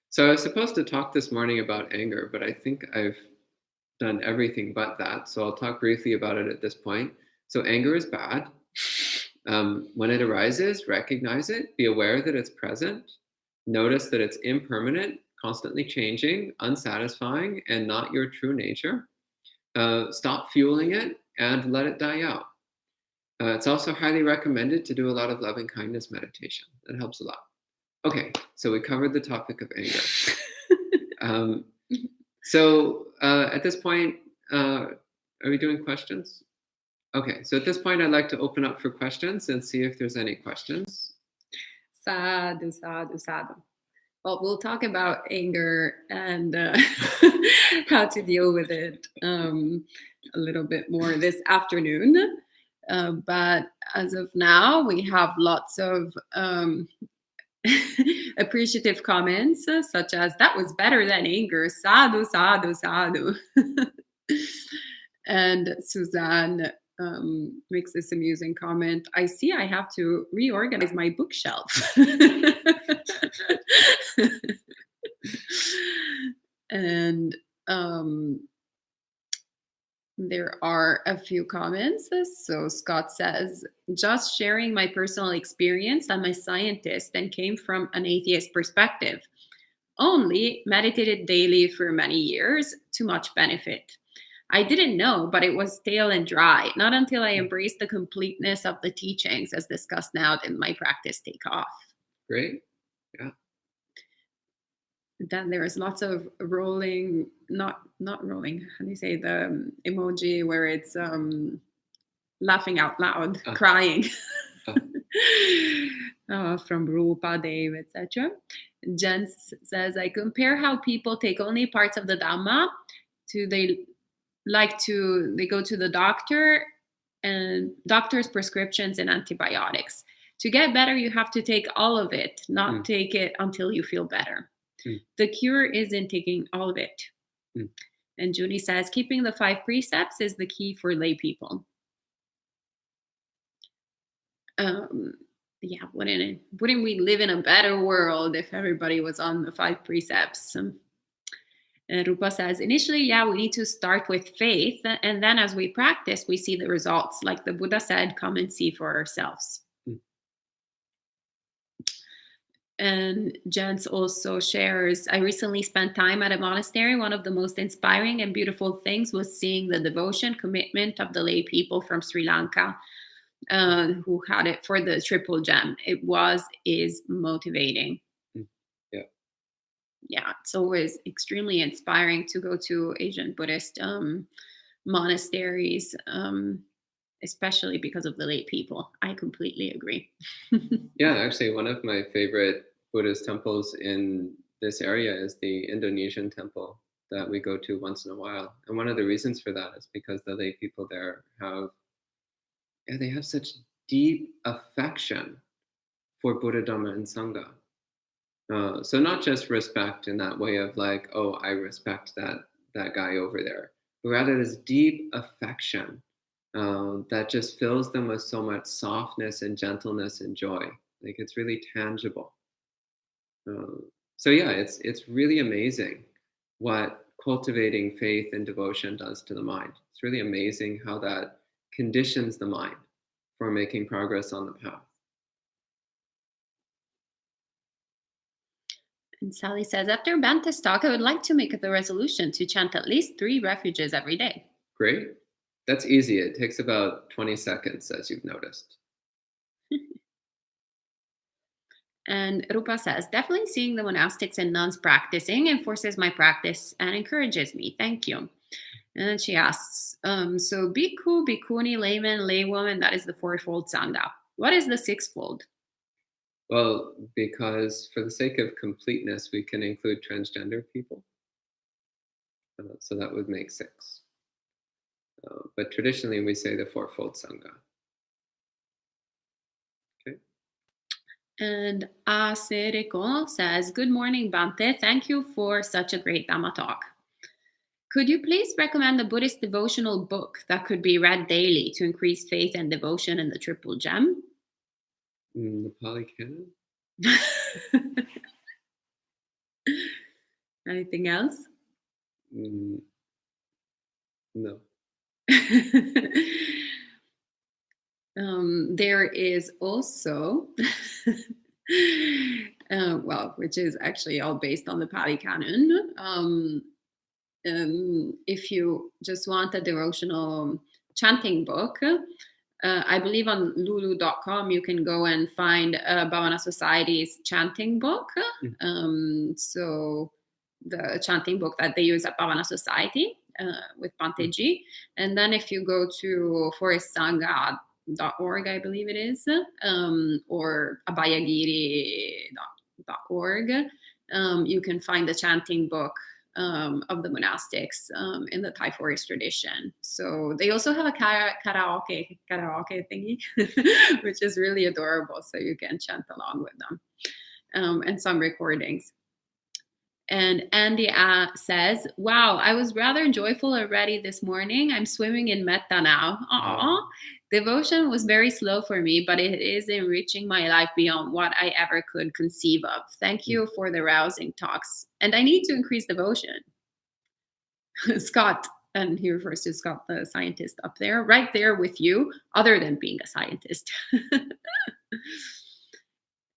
Speaker 2: So I was supposed to talk this morning about anger, but I think I've done everything but that. So I'll talk briefly about it at this point. So anger is bad. When it arises, recognize it, be aware that it's present, notice that it's impermanent, constantly changing, unsatisfying, and not your true nature. Stop fueling it and let it die out. It's also highly recommended to do a lot of loving kindness meditation. That helps a lot. Okay, so we covered the topic of anger. So at this point, are we doing questions? Okay, so at this point, I'd like to open up for questions and see if there's any questions.
Speaker 1: Sadhu, sadhu, sadhu. Well, we'll talk about anger and how to deal with it a little bit more this afternoon. But as of now, we have lots of appreciative comments, such as, "That was better than anger. Sadhu, sadhu, sadhu." And Suzanne makes this amusing comment: "I see I have to reorganize my bookshelf." And there are a few comments. So Scott says, "Just sharing my personal experience. I'm a scientist and came from an atheist perspective. Only meditated daily for many years, to much benefit. I didn't know, but it was stale and dry. Not until I embraced the completeness of the teachings as discussed now did my practice take off."
Speaker 2: Great. Yeah.
Speaker 1: Then there's lots of rolling, not rolling, how do you say the emoji where it's laughing out loud, crying. From Rupa, Dave, etc. Jen says, "I compare how people take only parts of the Dhamma to they go to the doctor and doctor's prescriptions and antibiotics. To get better, you have to take all of it, not take it until you feel better. The cure is in taking all of it." And Junie says, "Keeping the 5 precepts is the key for lay people." Yeah, wouldn't we live in a better world if everybody was on the 5 precepts? And Rupa says, "Initially, yeah, we need to start with faith, and then as we practice, we see the results. Like the Buddha said, come and see for ourselves." And Jens also shares, "I recently spent time at a monastery. One of the most inspiring and beautiful things was seeing the devotion, commitment of the lay people from Sri Lanka who had it for the triple gem. It is motivating."
Speaker 2: Yeah.
Speaker 1: Yeah, it's always extremely inspiring to go to Asian Buddhist monasteries, especially because of the lay people. I completely agree.
Speaker 2: Yeah, actually, one of my favorite Buddhist temples in this area is the Indonesian temple that we go to once in a while. And one of the reasons for that is because the lay people there they have such deep affection for Buddha, Dhamma, and Sangha. So not just respect in that way of like, oh, I respect that guy over there, but rather this deep affection that just fills them with so much softness and gentleness and joy. Like it's really tangible. So yeah, it's really amazing what cultivating faith and devotion does to the mind. It's really amazing how that conditions the mind for making progress on the path.
Speaker 1: And Sally says, "After Bhante's talk, I would like to make the resolution to chant at least 3 refuges every day."
Speaker 2: Great. That's easy. It takes about 20 seconds, as you've noticed.
Speaker 1: And Rupa says, "Definitely seeing the monastics and nuns practicing enforces my practice and encourages me. Thank you." And then she asks, so bhikkhu, bhikkhuni, layman, laywoman, that is the fourfold sangha. What is the sixfold?
Speaker 2: Well, because for the sake of completeness, we can include transgender people. So that would make 6. But traditionally, we say the fourfold sangha. Okay.
Speaker 1: And Asereko says, good morning, Bhante. Thank you for such a great Dhamma talk. Could you please recommend a Buddhist devotional book that could be read daily to increase faith and devotion in the Triple Gem?
Speaker 2: The Pali Canon?
Speaker 1: Anything else?
Speaker 2: No.
Speaker 1: There is also, which is actually all based on the Pali Canon. If you just want a devotional chanting book, I believe on lulu.com you can go and find Bhavana Society's chanting book. So the chanting book that they use at Bhavana Society with Bhante Ji. And then if you go to forestsangha.org, I believe it is, or abayagiri.org, you can find the chanting book of the monastics in the Thai forest tradition. So they also have a karaoke thingy, which is really adorable. So you can chant along with them, and some recordings. And Andy says, wow, I was rather joyful already this morning. I'm swimming in metta now. Aww. Devotion was very slow for me, but it is enriching my life beyond what I ever could conceive of. Thank you for the rousing talks. And I need to increase devotion. Scott, and he refers to Scott, the scientist up there, right there with you, other than being a scientist.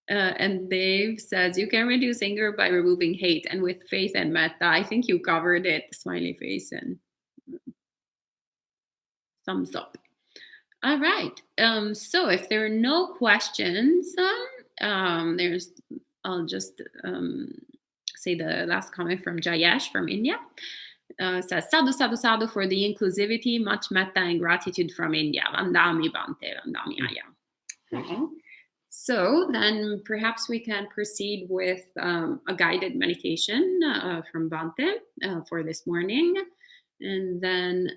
Speaker 1: And Dave says, you can reduce anger by removing hate. And with faith and metta, I think you covered it. Smiley face and thumbs up. All right. So if there are no questions, I'll just say the last comment from Jayesh from India. Says, sadhu, sadhu, sadhu for the inclusivity, much metta and gratitude from India. Vandami Bhante, Vandami Aya. So then perhaps we can proceed with a guided meditation from Bhante for this morning. And then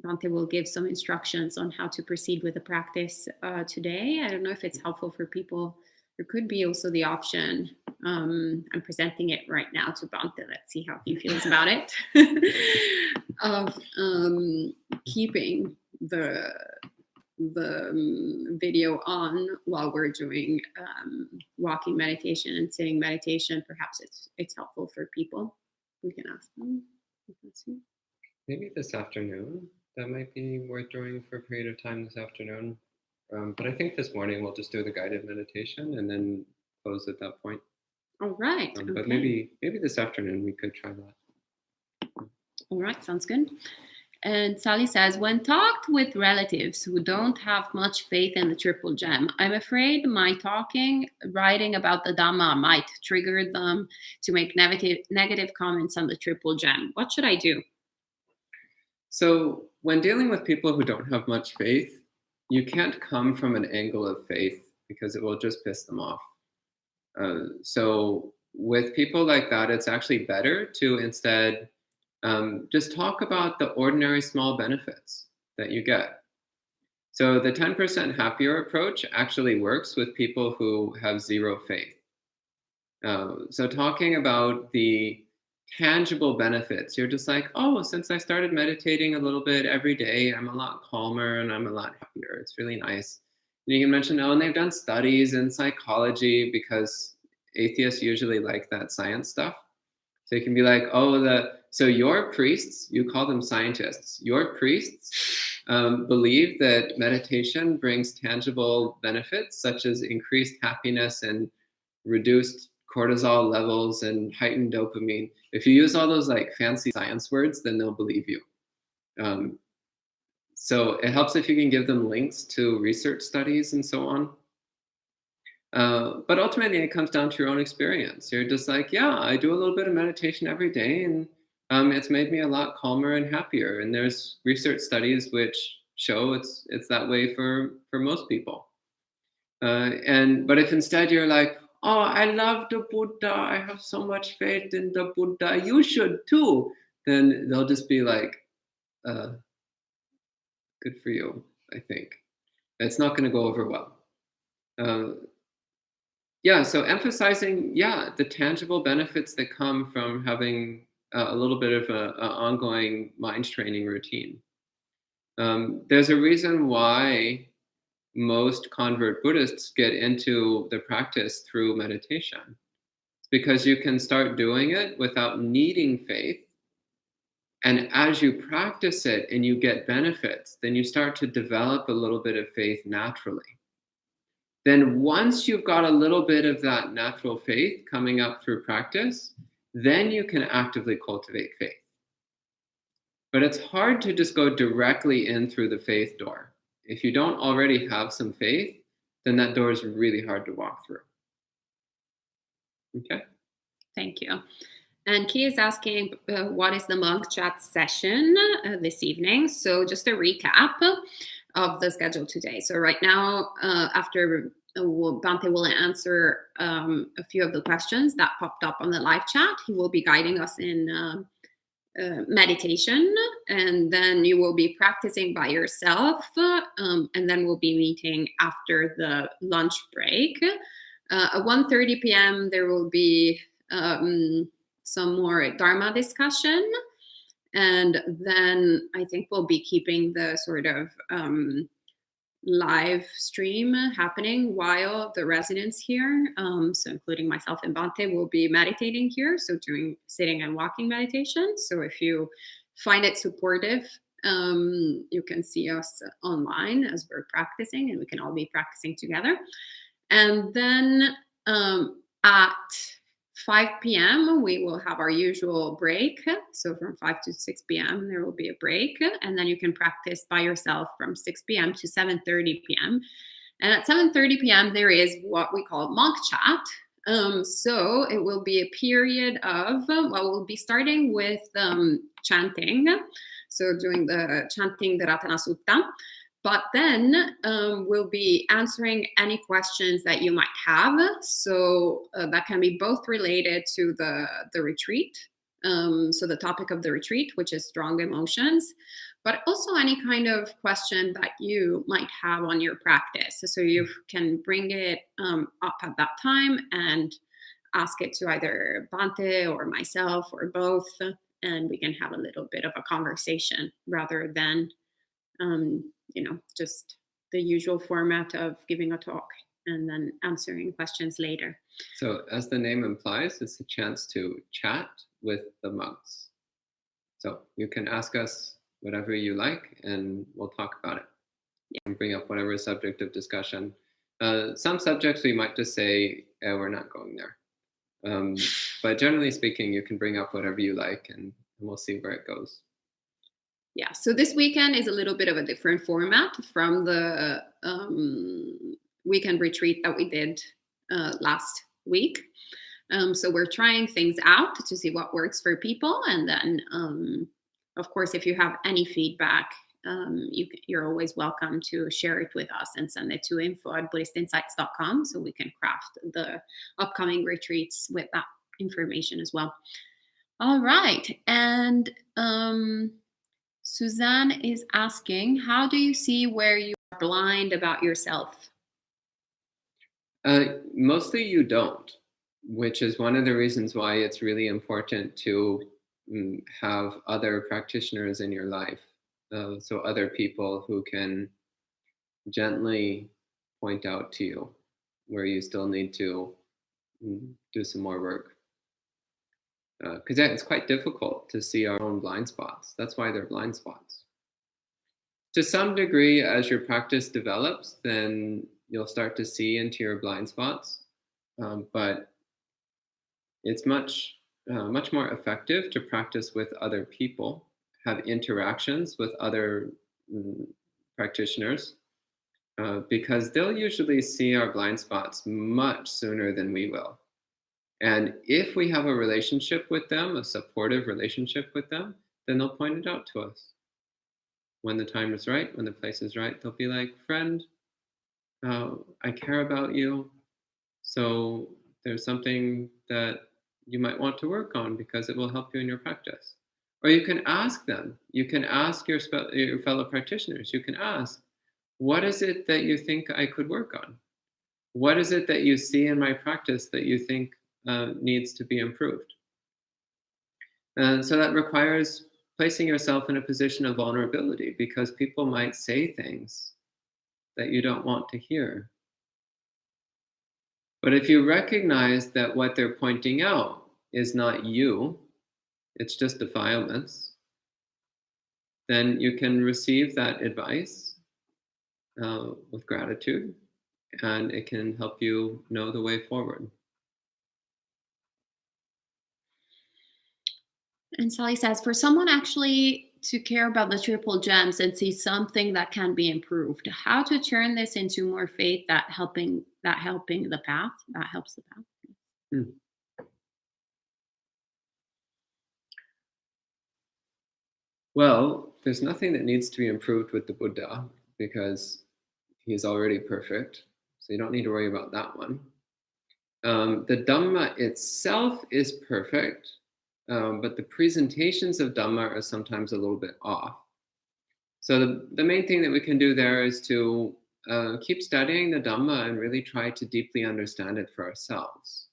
Speaker 1: Bhante will give some instructions on how to proceed with the practice today. I don't know if it's helpful for people. There could be also the option, I'm presenting it right now to Bhante, let's see how he feels about it, of keeping the video on while we're doing walking meditation and sitting meditation. Perhaps it's helpful for people. We can ask them.
Speaker 2: Maybe this afternoon. That might be worth doing for a period of time this afternoon. But I think this morning we'll just do the guided meditation and then close at that point.
Speaker 1: All right.
Speaker 2: But maybe this afternoon we could try that.
Speaker 1: All right, sounds good. And Sally says, when talked with relatives who don't have much faith in the Triple Gem, I'm afraid my writing about the Dhamma might trigger them to make negative comments on the Triple Gem. What should I do?
Speaker 2: So when dealing with people who don't have much faith, you can't come from an angle of faith because it will just piss them off. So with people like that, it's actually better to instead just talk about the ordinary small benefits that you get. So the 10% happier approach actually works with people who have zero faith. So talking about the tangible benefits, you're just like, oh, since I started meditating a little bit every day, I'm a lot calmer and I'm a lot happier. It's really nice. And you can mention, oh, and they've done studies in psychology, because atheists usually like that science stuff. So you can be like, oh, so your priests, you call them scientists, your priests believe that meditation brings tangible benefits such as increased happiness and reduced cortisol levels and heightened dopamine. If you use all those like fancy science words, then they'll believe you. So it helps if you can give them links to research studies and so on. But ultimately, it comes down to your own experience. You're just like, yeah, I do a little bit of meditation every day, and it's made me a lot calmer and happier. And there's research studies which show it's that way for most people. But if instead you're like, oh, I love the Buddha, I have so much faith in the Buddha, you should too, then they'll just be like, uh, good for you, I think. It's not going to go over well. Uh, yeah, so emphasizing, yeah, the tangible benefits that come from having a little bit of a ongoing mind training routine. There's a reason why most convert Buddhists get into the practice through meditation. It's because you can start doing it without needing faith. And as you practice it and you get benefits, then you start to develop a little bit of faith naturally. Then once you've got a little bit of that natural faith coming up through practice, then you can actively cultivate faith. But it's hard to just go directly in through the faith door. If you don't already have some faith, then that door is really hard to walk through. Okay?
Speaker 1: Thank you. And Key is asking, what is the monk chat session this evening? So just a recap of the schedule today. So right now, after Bhante will answer a few of the questions that popped up on the live chat, he will be guiding us in meditation, and then you will be practicing by yourself, and then we'll be meeting after the lunch break. At 1:30 p.m. there will be some more Dharma discussion, and then I think we'll be keeping the sort of live stream happening while the residents here, so including myself and Bhante, will be meditating here, so doing sitting and walking meditation. So if you find it supportive, you can see us online as we're practicing, and we can all be practicing together. And then at 5 p.m. we will have our usual break. So from 5 to 6 p.m. there will be a break, and then you can practice by yourself from 6 p.m. to 7:30 p.m. And at 7:30 p.m. there is what we call monk chat. So it will be a period of, we'll be starting with chanting. So doing the chanting the Ratana Sutta. But then we'll be answering any questions that you might have. So that can be both related to the retreat, so the topic of the retreat, which is strong emotions, but also any kind of question that you might have on your practice. So you can bring it up at that time and ask it to either Bhante or myself or both, and we can have a little bit of a conversation rather than just the usual format of giving a talk and then answering questions later.
Speaker 2: So as the name implies, it's a chance to chat with the monks. So you can ask us whatever you like and we'll talk about it. Yeah. And bring up whatever subject of discussion. Some subjects we might just say, we're not going there. But generally speaking, you can bring up whatever you like and we'll see where it goes.
Speaker 1: Yeah, so this weekend is a little bit of a different format from the weekend retreat that we did last week. So we're trying things out to see what works for people. And then, of course, if you have any feedback, you're always welcome to share it with us and send it to info@buddhistinsights.com so we can craft the upcoming retreats with that information as well. All right. And Suzanne is asking, how do you see where you are blind about yourself?
Speaker 2: Mostly you don't, which is one of the reasons why it's really important to have other practitioners in your life. So other people who can gently point out to you where you still need to do some more work. Because it's quite difficult to see our own blind spots. That's why they're blind spots. To some degree, as your practice develops, then you'll start to see into your blind spots. But it's much more effective to practice with other people, have interactions with other practitioners, because they'll usually see our blind spots much sooner than we will. And if we have a relationship with them, a supportive relationship with them, then they'll point it out to us. When the time is right, when the place is right, they'll be like, friend, I care about you. So there's something that you might want to work on because it will help you in your practice. Or you can ask them. You can ask your fellow practitioners. You can ask, what is it that you think I could work on? What is it that you see in my practice that you think needs to be improved? And so that requires placing yourself in a position of vulnerability, because people might say things that you don't want to hear. But if you recognize that what they're pointing out is not you, it's just defilements, then you can receive that advice with gratitude, and it can help you know the way forward.
Speaker 1: And Sally says, for someone actually to care about the triple gems and see something that can be improved, how to turn this into more faith that helps the path.
Speaker 2: Hmm. Well, there's nothing that needs to be improved with the Buddha because he's already perfect. So you don't need to worry about that one. The Dhamma itself is perfect, but the presentations of Dhamma are sometimes a little bit off. So the main thing that we can do there is to keep studying the Dhamma and really try to deeply understand it for ourselves.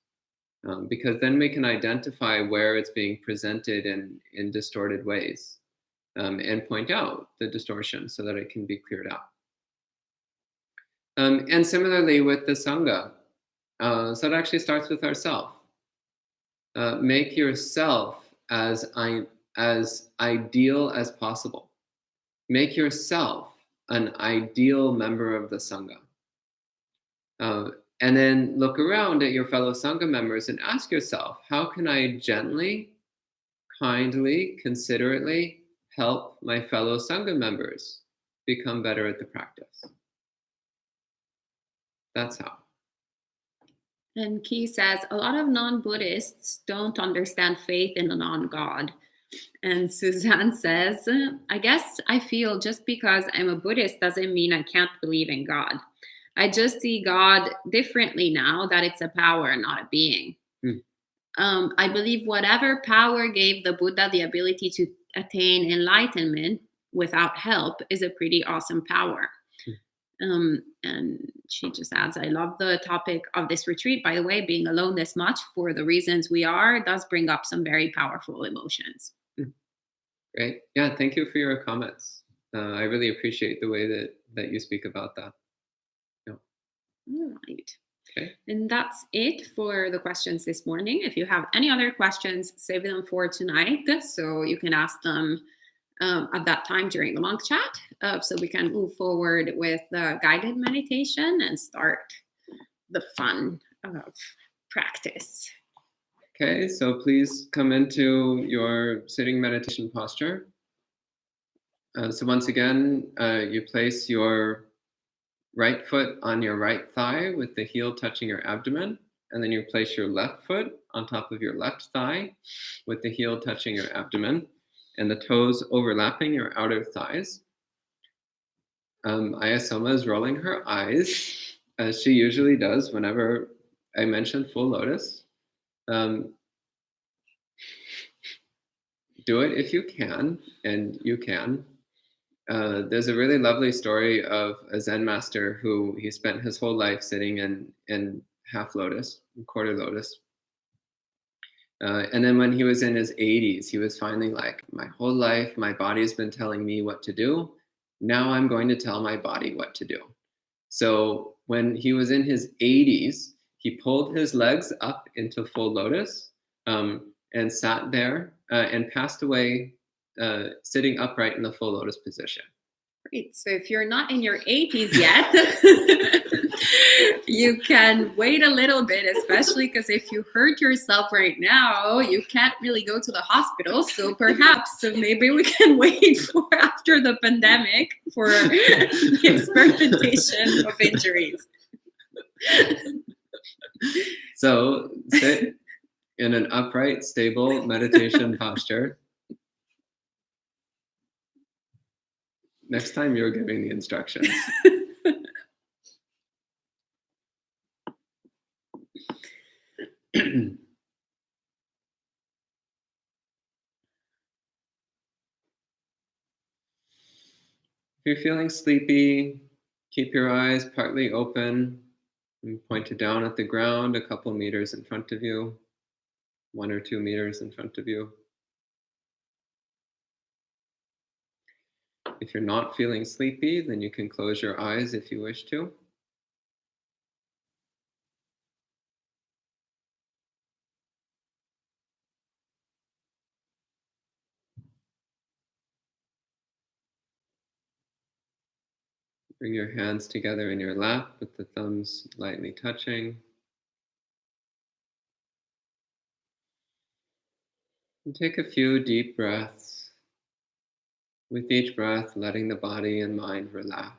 Speaker 2: Because then we can identify where it's being presented in distorted ways, and point out the distortion so that it can be cleared up. And similarly with the Sangha, so it actually starts with ourself. Make yourself as ideal as possible. Make yourself an ideal member of the Sangha. And then look around at your fellow Sangha members and ask yourself, how can I gently, kindly, considerately help my fellow Sangha members become better at the practice? That's how.
Speaker 1: And Key says, a lot of non-Buddhists don't understand faith in a non-God. And Suzanne says, I guess I feel just because I'm a Buddhist doesn't mean I can't believe in God. I just see God differently now that it's a power, not a being. I believe whatever power gave the Buddha the ability to attain enlightenment without help is a pretty awesome power. And she just adds, I love the topic of this retreat. By the way, being alone this much for the reasons we are does bring up some very powerful emotions.
Speaker 2: Great. Yeah, thank you for your comments. I really appreciate the way that you speak about that. Yeah.
Speaker 1: All right.
Speaker 2: Okay.
Speaker 1: And that's it for the questions this morning. If you have any other questions, save them for tonight so you can ask them at that time during the monk chat, so we can move forward with the guided meditation and start the fun of practice.
Speaker 2: Okay, so please come into your sitting meditation posture. So once again, you place your right foot on your right thigh with the heel touching your abdomen, and then you place your left foot on top of your left thigh with the heel touching your abdomen and the toes overlapping your outer thighs. Ayasoma is rolling her eyes, as she usually does whenever I mention full lotus. Do it if you can, and you can. There's a really lovely story of a Zen master who he spent his whole life sitting in half lotus, quarter lotus. And then when he was in his 80s, he was finally like, my whole life, my body's been telling me what to do. Now I'm going to tell my body what to do. So when he was in his 80s, he pulled his legs up into full lotus and sat there and passed away sitting upright in the full lotus position.
Speaker 1: Great. So if you're not in your 80s yet, You can wait a little bit, especially because if you hurt yourself right now, you can't really go to the hospital. So perhaps maybe we can wait for after the pandemic for the experimentation of injuries.
Speaker 2: So sit in an upright, stable meditation posture. Next time you're giving the instructions. If you're feeling sleepy, keep your eyes partly open and pointed down at the ground a couple meters in front of you, 1 or 2 meters in front of you. If you're not feeling sleepy, then you can close your eyes if you wish to. Bring your hands together in your lap with the thumbs lightly touching. And take a few deep breaths. With each breath, letting the body and mind relax.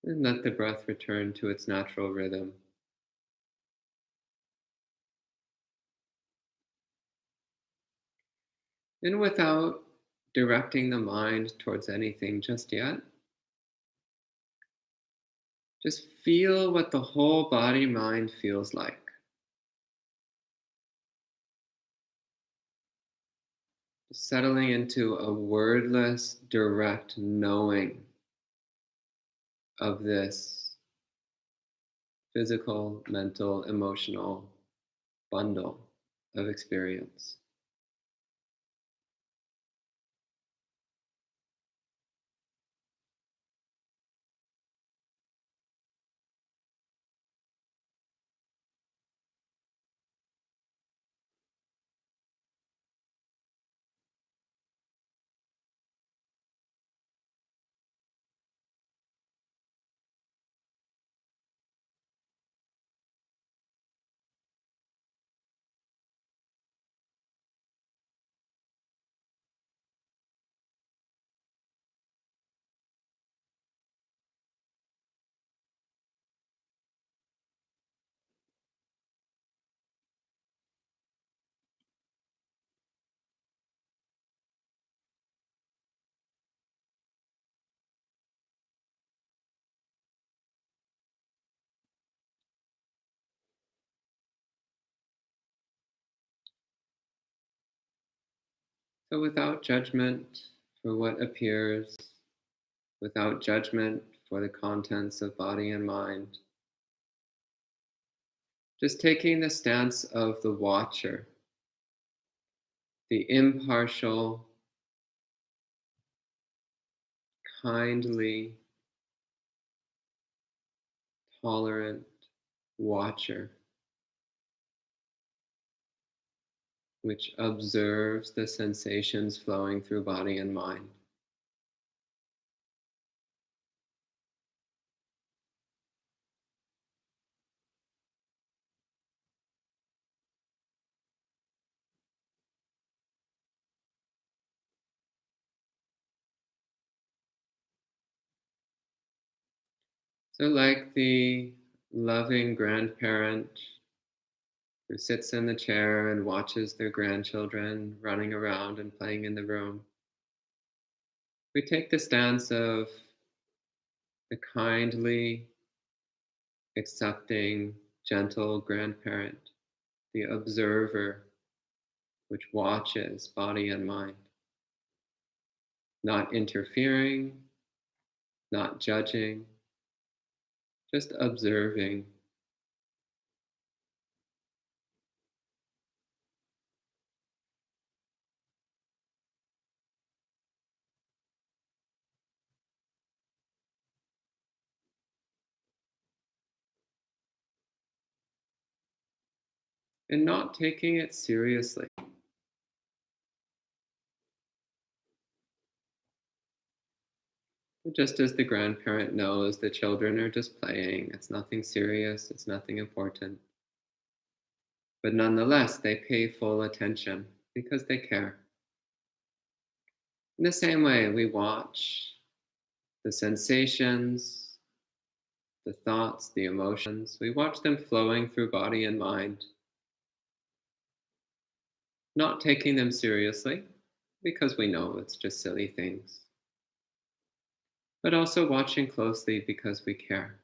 Speaker 2: And let the breath return to its natural rhythm. And without directing the mind towards anything just yet, just feel what the whole body mind feels like. Settling into a wordless, direct knowing of this physical, mental, emotional bundle of experience. So, without judgment for what appears, without judgment for the contents of body and mind, just taking the stance of the watcher, the impartial, kindly, tolerant watcher, which observes the sensations flowing through body and mind. So, like the loving grandparent who sits in the chair and watches their grandchildren running around and playing in the room, we take the stance of the kindly, accepting, gentle grandparent, the observer, which watches body and mind, not interfering, not judging, just observing. and not taking it seriously. Just as the grandparent knows the children are just playing, it's nothing serious, it's nothing important. But nonetheless, they pay full attention because they care. In the same way, we watch the sensations, the thoughts, the emotions, we watch them flowing through body and mind, not taking them seriously because we know it's just silly things, but also watching closely because we care.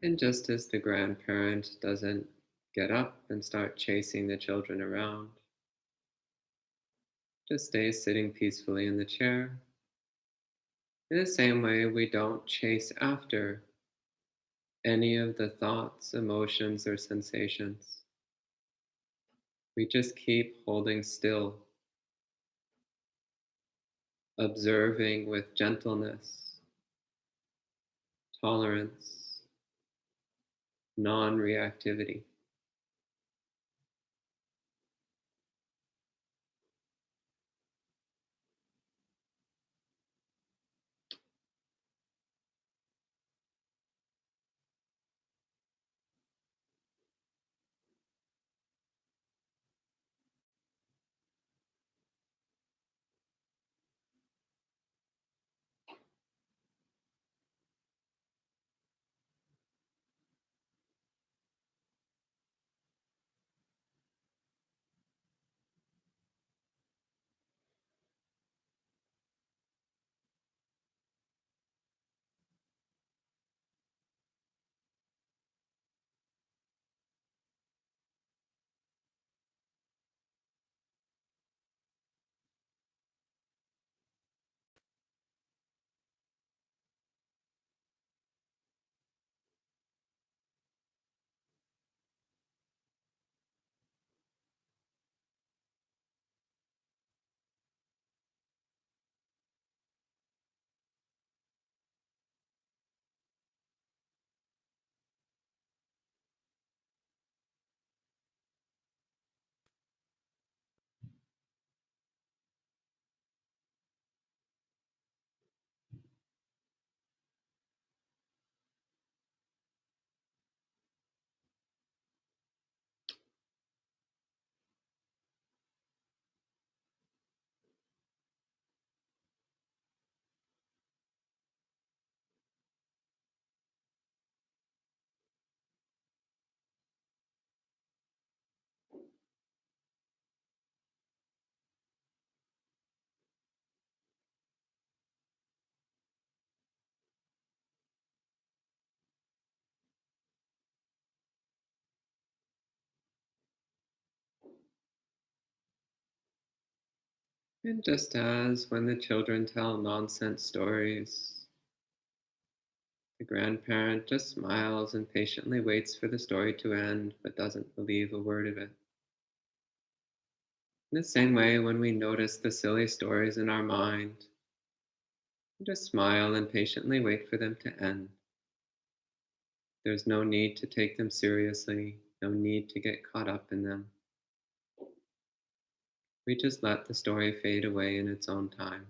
Speaker 2: And just as the grandparent doesn't get up and start chasing the children around, just stay sitting peacefully in the chair. In the same way, we don't chase after any of the thoughts, emotions, or sensations. We just keep holding still, observing with gentleness, tolerance, non reactivity. And just as when the children tell nonsense stories, the grandparent just smiles and patiently waits for the story to end, but doesn't believe a word of it. In the same way, when we notice the silly stories in our mind, we just smile and patiently wait for them to end. There's no need to take them seriously, no need to get caught up in them. We just let the story fade away in its own time.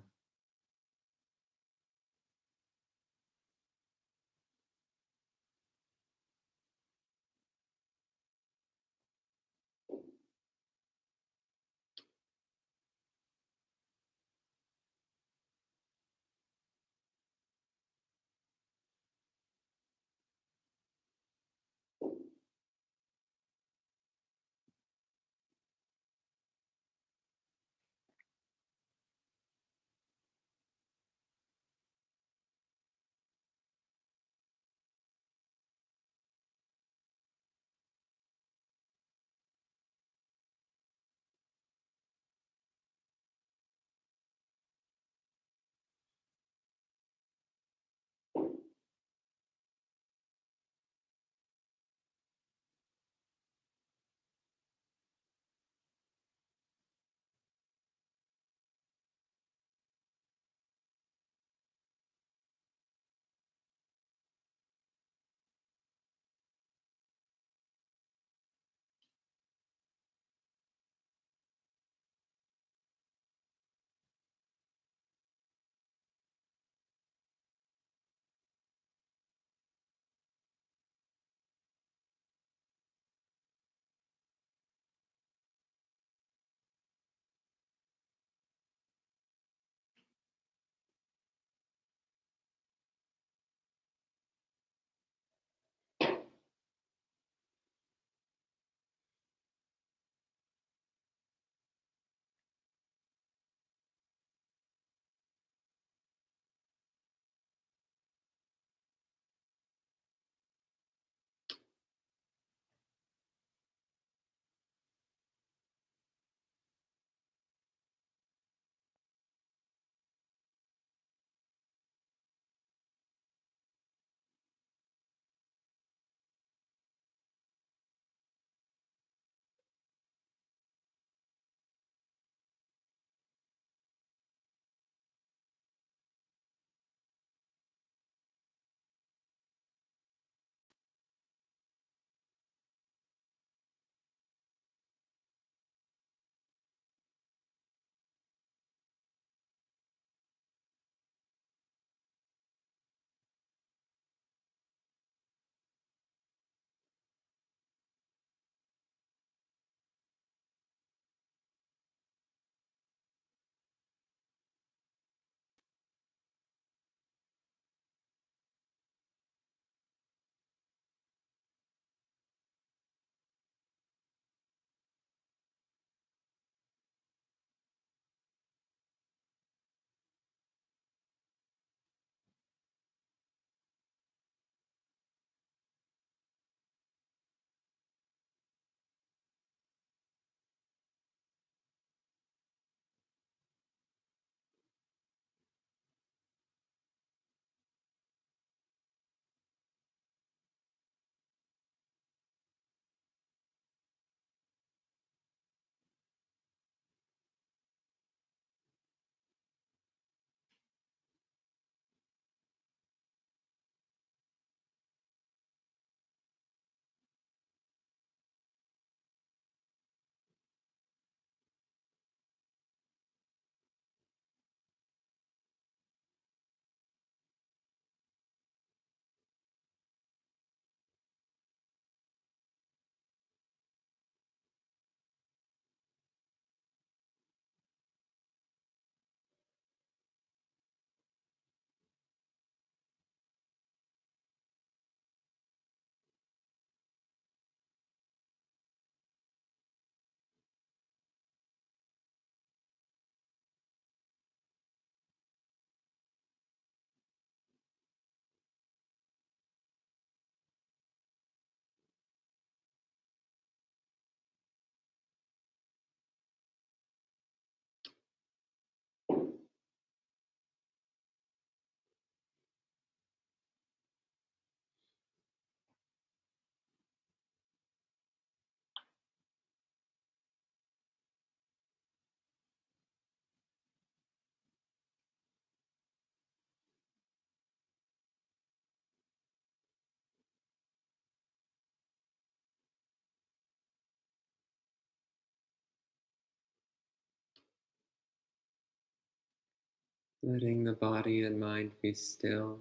Speaker 2: letting the body and mind be still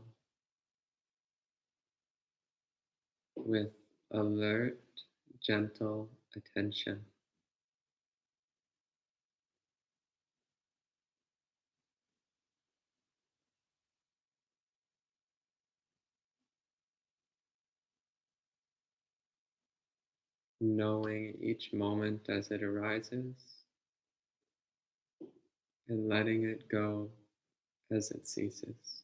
Speaker 2: with alert, gentle attention. Knowing each moment as it arises and letting it go as it ceases.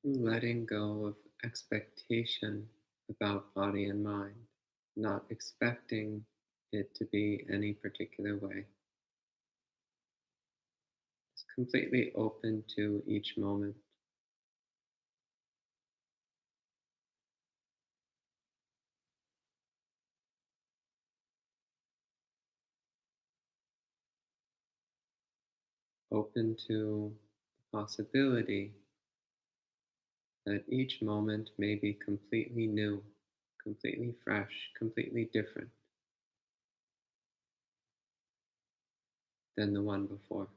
Speaker 2: Letting go of expectation about body and mind, not expecting it to be any particular way. It's completely open to each moment, open to the possibility that each moment may be completely new, completely fresh, completely different than the one before.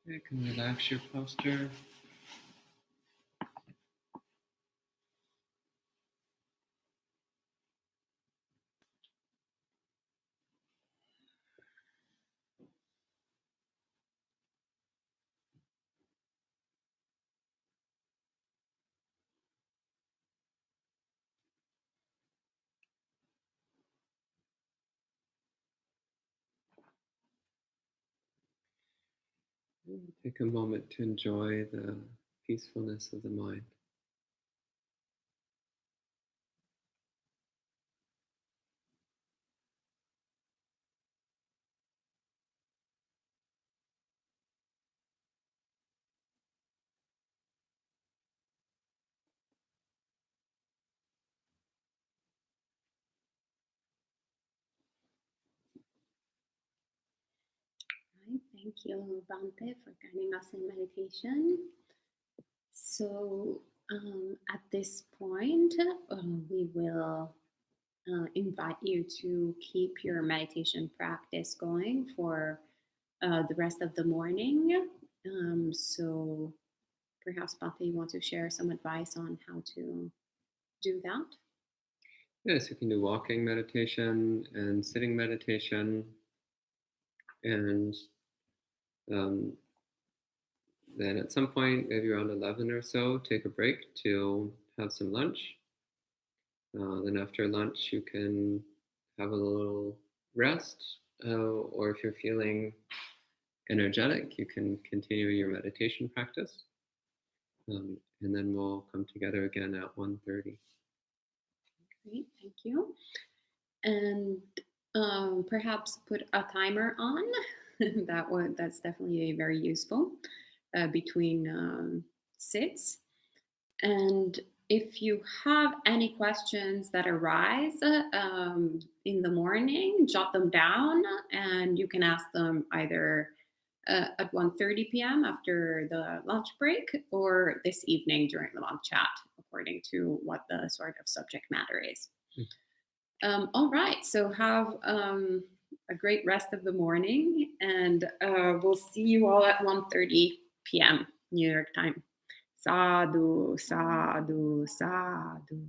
Speaker 2: You can relax your posture. Take a moment to enjoy the peacefulness of the mind.
Speaker 1: Right, thank you, Bhante, for guiding us in meditation. So, at this point, we will invite you to keep your meditation practice going for the rest of the morning. So, perhaps, Bhante, you want to share some advice on how to do that?
Speaker 2: Yes, you can do walking meditation and sitting meditation, and um, then at some point, maybe around 11 or so, take a break to have some lunch. Then after lunch, you can have a little rest, or if you're feeling energetic, you can continue your meditation practice. And then we'll come together again at 1:30.
Speaker 1: Great, thank you. And perhaps put a timer on. That's definitely very useful between sits. And if you have any questions that arise in the morning, jot them down, and you can ask them either at 1:30 p.m. after the lunch break or this evening during the lunch chat, according to what the sort of subject matter is. All right, so have a great rest of the morning, and we'll see you all at 1:30 p.m. New York time. Sadhu, sadhu, sadhu.